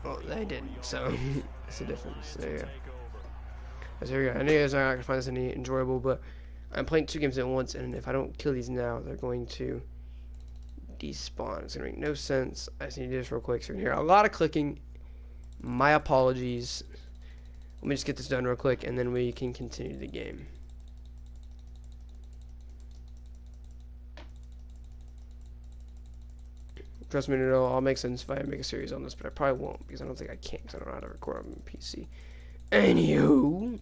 well, they didn't, so it's a difference. There you go. So here we go. I know you guys are not going to find this any enjoyable, but I'm playing 2 games at once, and if I don't kill these now, they're going to despawn. It's going to make no sense. I just need to do this real quick. So you can hear a lot of clicking. My apologies. Let me just get this done real quick, and then we can continue the game. Trust me, it'll all make sense if I make a series on this, but I probably won't, because I don't think I can, because I don't know how to record on PC. Anywho,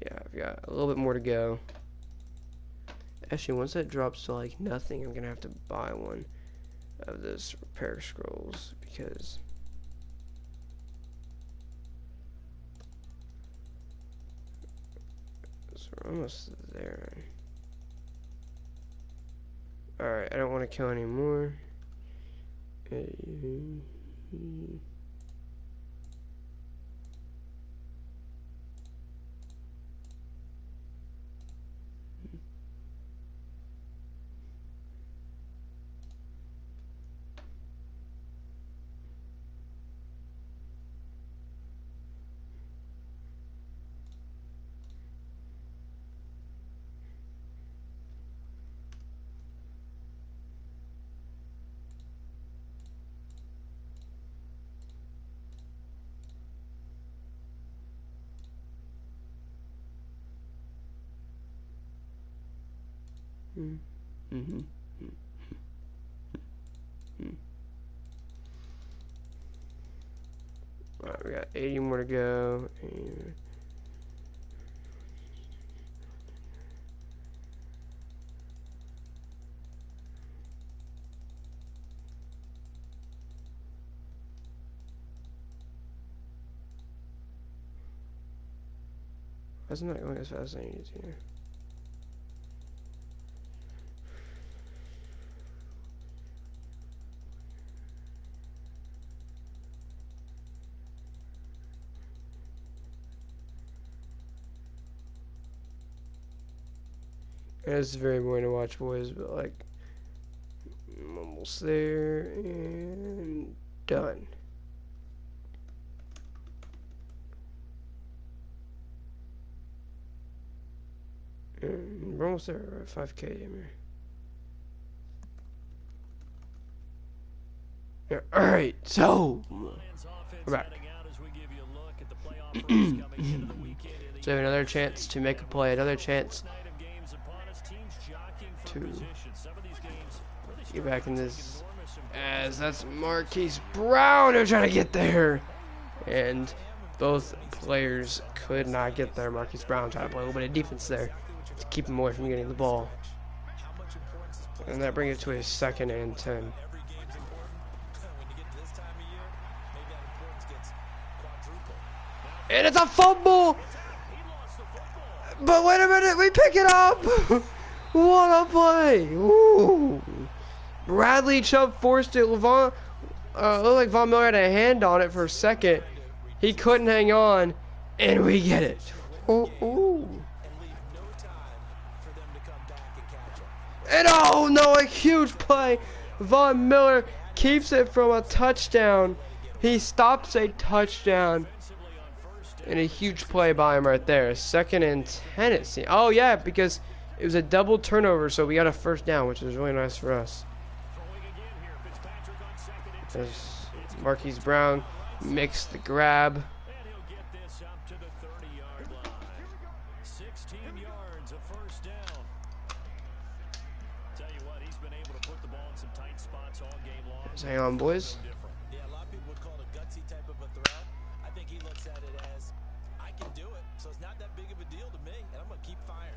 yeah, I've got a little bit more to go. Actually, once that drops to like nothing, I'm gonna have to buy one of those repair scrolls, because we're almost there. Alright, I don't want to kill anymore. Alright, we got 80 more to go. And that's not going as fast as I need to. It's very boring to watch, boys, but like, I'm almost there and done. And we're almost there. We're at 5K, damn. Yeah, alright, so we're back. So another chance to make a play, another chance to get back in this, as that's Marquise Brown who's trying to get there, and both players could not get there. Marquise Brown trying to play a little bit of defense there to keep him away from getting the ball, and that brings it to a 2nd and 10. And it's a fumble, but wait a minute, we pick it up. What a play! Ooh. Bradley Chubb forced it. Looked like Von Miller had a hand on it for a second. He couldn't hang on, and we get it. Ooh. And oh no, a huge play. Von Miller keeps it from a touchdown. He stops a touchdown. And a huge play by him right there. 2nd and 10 it seems. Oh yeah, because it was a double turnover, so we got a 1st down, which is really nice for us. As Marquise Brown mixed the grab. 16 yards, a 1st down. Tell you what, he's been able to put the ball in some tight spots all game long. Just hang on, boys. Yeah, a lot of people would call it a gutsy type of a throw. I think he looks at it as, I can do it, so it's not that big of a deal to me, and I'm going to keep firing.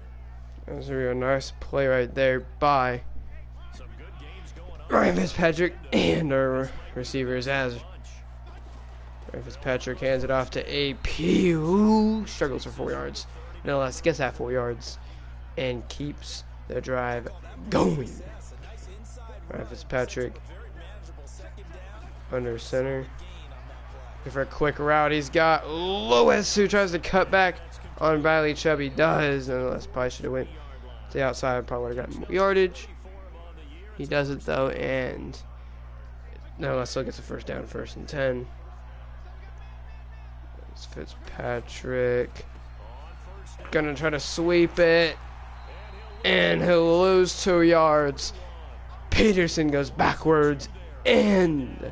That was a real nice play right there by Ryan Fitzpatrick and our receivers, as Ryan Fitzpatrick hands it off to AP, who struggles for 4 yards. No less, gets that 4 yards and keeps the drive going. Ryan Fitzpatrick under center. For a quick route, he's got Lewis, who tries to cut back on Bradley Chubb. He does, nonetheless. Probably should have went to the outside. Probably would have gotten more yardage. He does it though, and nonetheless still gets a 1st down, 1st and 10. It's Fitzpatrick. Gonna try to sweep it. and he'll lose 2 yards. Peterson goes backwards, and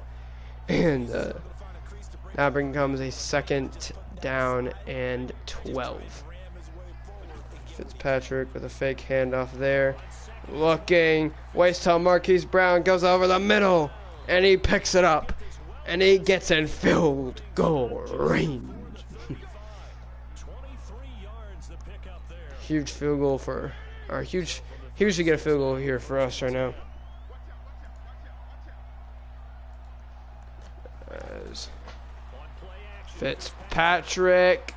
now becomes a 2nd down and 12. Fitzpatrick with a fake handoff there. Looking, waits till Marquise Brown goes over the middle, and he picks it up, and he gets in field goal range. Huge field goal for, or huge, he should get a field goal here for us right now. As Fitzpatrick,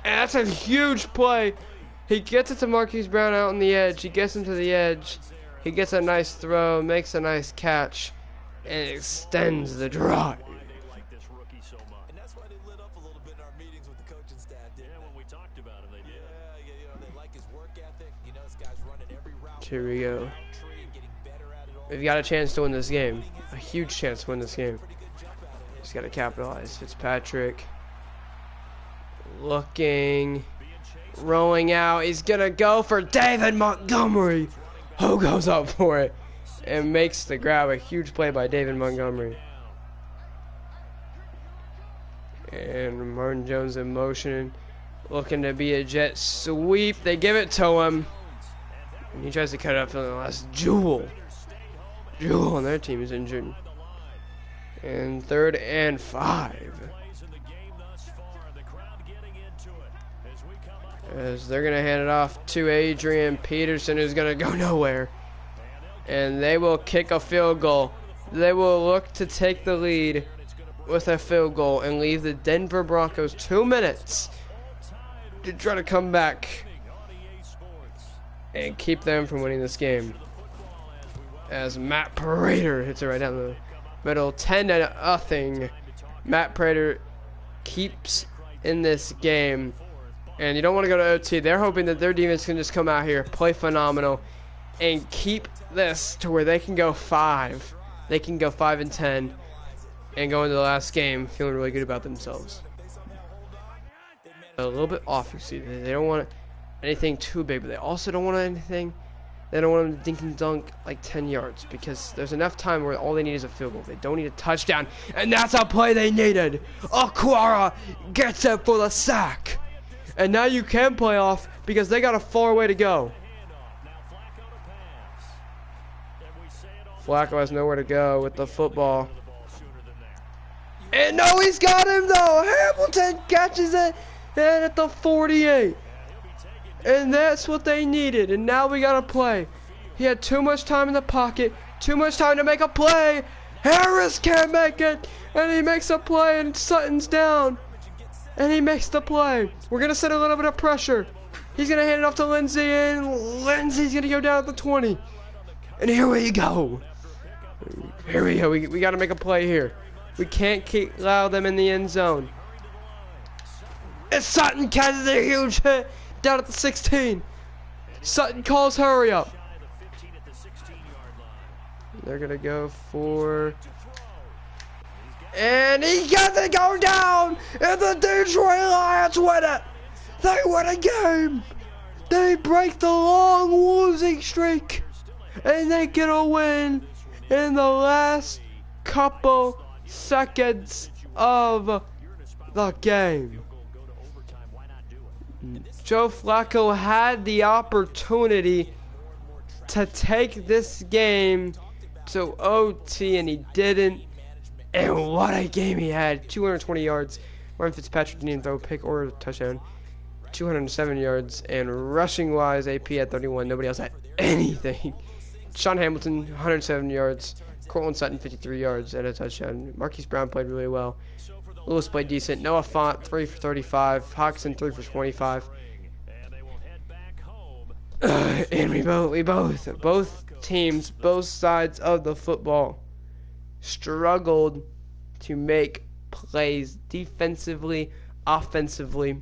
and that's a huge play. He gets it to Marquise Brown out on the edge. He gets him to the edge. He gets a nice throw, makes a nice catch, and extends the drive. And that's why they lit up a little bit in our meetings with the coaching staff. Yeah, when we talked about him, they did. Yeah, they like his work ethic. This guy's running every route. Here we go. We've got a chance to win this game. A huge chance to win this game. Just got to capitalize. Fitzpatrick looking, rolling out. He's going to go for David Montgomery, who goes up for it and makes the grab. A huge play by David Montgomery. And Martin Jones in motion, looking to be a jet sweep. They give it to him, and he tries to cut it up to the last. Jewel on their team is injured. And 3rd and 5. As they're going to hand it off to Adrian Peterson, who's going to go nowhere. And they will kick a field goal. They will look to take the lead with a field goal and leave the Denver Broncos 2 minutes to try to come back and keep them from winning this game. As Matt Prater hits it right down the middle, 10-0. Matt Prater keeps in this game. And you don't want to go to OT. They're hoping that their defense can just come out here, play phenomenal, and keep this to where they can go 5. They can go 5-10 and go into the last game feeling really good about themselves. A little bit off, you see. They don't want anything too big, but they also don't want anything. They don't want them to dink and dunk like 10 yards because there's enough time where all they need is a field goal. They don't need a touchdown, and that's a play they needed. Aquara gets it for the sack. And now you can play off because they got a far way to go. Flacco has nowhere to go with the football. And no, he's got him though. Hamilton catches it and at the 48. And that's what they needed. And now we got to play. He had too much time in the pocket. Too much time to make a play. Harris can't make it. And he makes a play and Sutton's down. And he makes the play. We're going to set a little bit of pressure. He's going to hand it off to Lindsey, and Lindsey's going to go down at the 20. And here we go. Here we go. We got to make a play here. We can't allow them in the end zone. And Sutton catches a huge hit down at the 16. Sutton calls hurry up. They're going to go for... And he got it go down, and the Detroit Lions win it. They win a game. They break the long losing streak, and they get a win in the last couple seconds of the game. Joe Flacco had the opportunity to take this game to OT, and he didn't. And what a game he had. 220 yards. Ryan Fitzpatrick didn't even throw a pick or a touchdown. 207 yards. And rushing-wise, AP had 31. Nobody else had anything. Sean Hamilton, 107 yards. Cortland Sutton, 53 yards and a touchdown. Marquise Brown played really well. Lewis played decent. Noah Font, 3 for 35. Hawkinson, 3 for 25. And both teams, both sides of the football struggled to make plays defensively, offensively,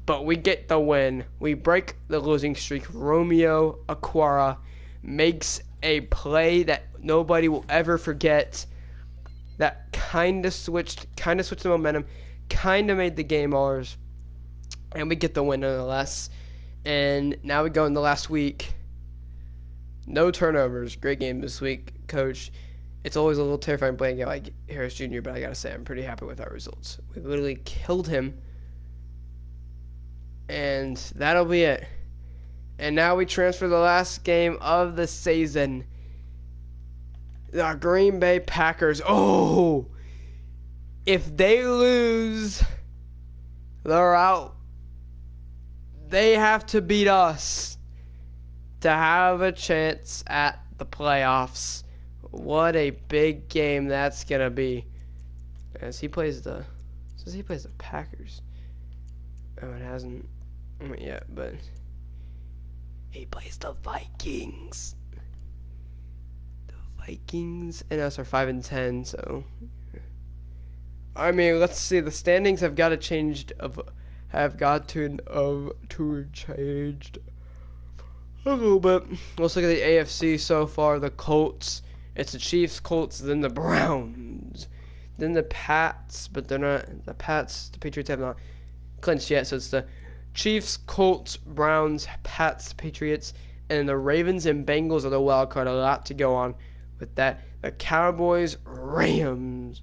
but we get the win. We break the losing streak. Romeo Aquara makes a play that nobody will ever forget. That kind of switched the momentum, kind of made the game ours, and we get the win nonetheless. And now we go in the last week. No turnovers. Great game this week, Coach. It's always a little terrifying playing a guy like Harris Jr., but I gotta say, I'm pretty happy with our results. We literally killed him. And that'll be it. And now we transfer the last game of the season. The Green Bay Packers. Oh! If they lose, they're out. They have to beat us to have a chance at the playoffs. What a big game that's going to be. As he plays the Packers. Oh, it hasn't yet, but he plays the Vikings. The Vikings, and us are 5-10, so I mean, let's see. The standings have got to changed changed a little bit. Let's look at the AFC so far. The Colts. It's the Chiefs, Colts, then the Browns, then the Pats, but they're not. The Patriots have not clinched yet. So it's the Chiefs, Colts, Browns, Pats, Patriots, and the Ravens and Bengals are the wild card. A lot to go on with that. The Cowboys, Rams,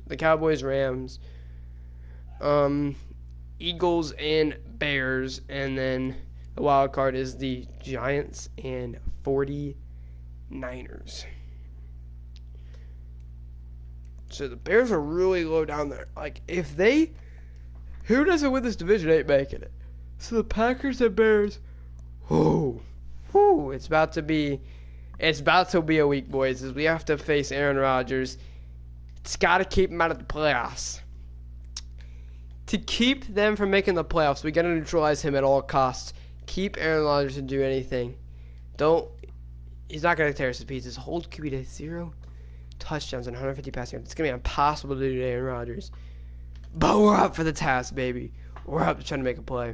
Eagles and Bears, and then the wild card is the Giants and 49ers. So the Bears are really low down there. Like, who doesn't win this division ain't making it. So the Packers and Bears, it's about to be a week, boys, as we have to face Aaron Rodgers. It's got to keep him out of the playoffs. To keep them from making the playoffs, we got to neutralize him at all costs. Keep Aaron Rodgers to do anything. He's not going to tear us to pieces. Hold QB to 0 touchdowns and 150 passing yards. It's going to be impossible to do to Aaron Rodgers. But we're up for the task, baby. We're up to trying to make a play.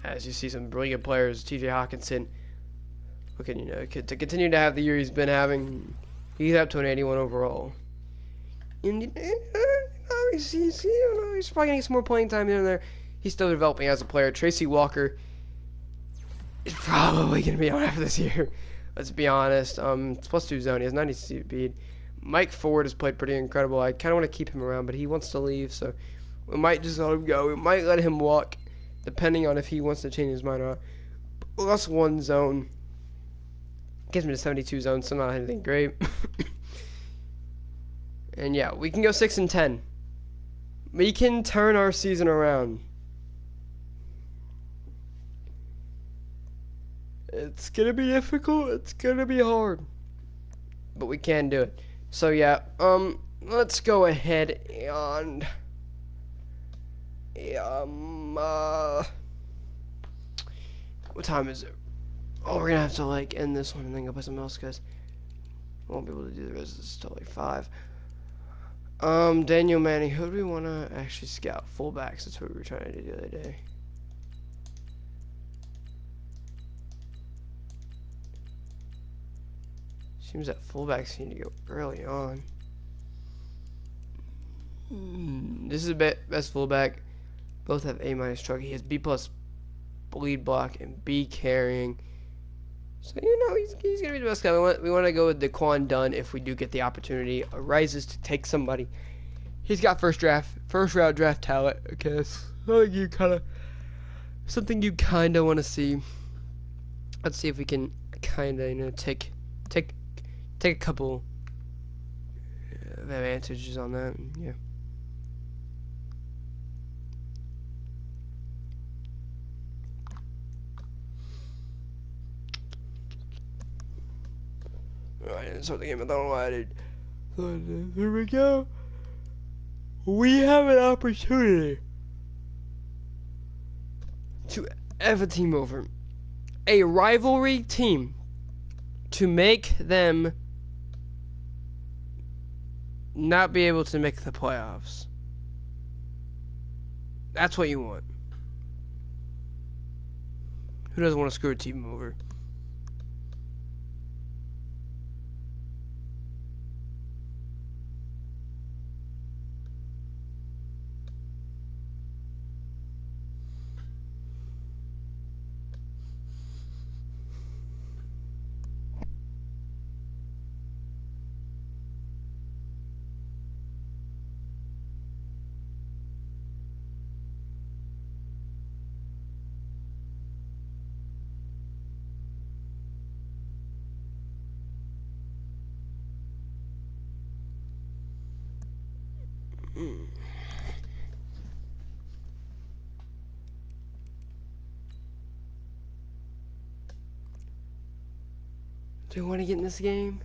As you see some brilliant players, T.J. Hawkinson, to continue to have the year he's been having. He's up to an 81 overall. And he's probably going to get some more playing time in there. He's still developing as a player. Tracy Walker is probably going to be out after this year. Let's be honest. It's +2 zone. He has 90 speed. Mike Ford has played pretty incredible. I kind of want to keep him around, but he wants to leave, so we might just let him go. We might let him walk, depending on if he wants to change his mind or not. +1 zone. Gets me to 72 zone, so not anything great. And yeah, we can go 6-10. We can turn our season around. It's gonna be difficult. It's gonna be hard, but we can do it. So yeah, let's go ahead and what time is it? Oh, we're gonna have to end this one and then go play something else because we won't be able to do the rest of this till 5. Daniel Manning, who do we want to actually scout? Fullbacks, that's what we were trying to do the other day. Seems that fullbacks need to go early on. This is the best fullback. Both have A- truck. He has B+ bleed block and B carrying. So, he's going to be the best guy. We want to go with Daquan Dunn if we do get the opportunity. Arises to take somebody. He's got first round draft talent. Okay, something you kind of want to see. Let's see if we can kind of take a couple advantages on that. Yeah. I didn't start the game. I don't know why I did. Here we go. We have an opportunity to F a team over. A rivalry team. To make them not be able to make the playoffs. That's what you want. Who doesn't want to screw a team over? Do you want to get in this game?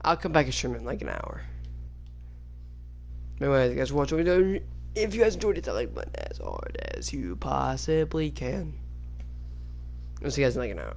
I'll come back and stream it in like an hour. Anyway, guys, watch what we do. If you guys enjoyed it, hit that like button as hard as you possibly can. I'll see you guys in like an hour.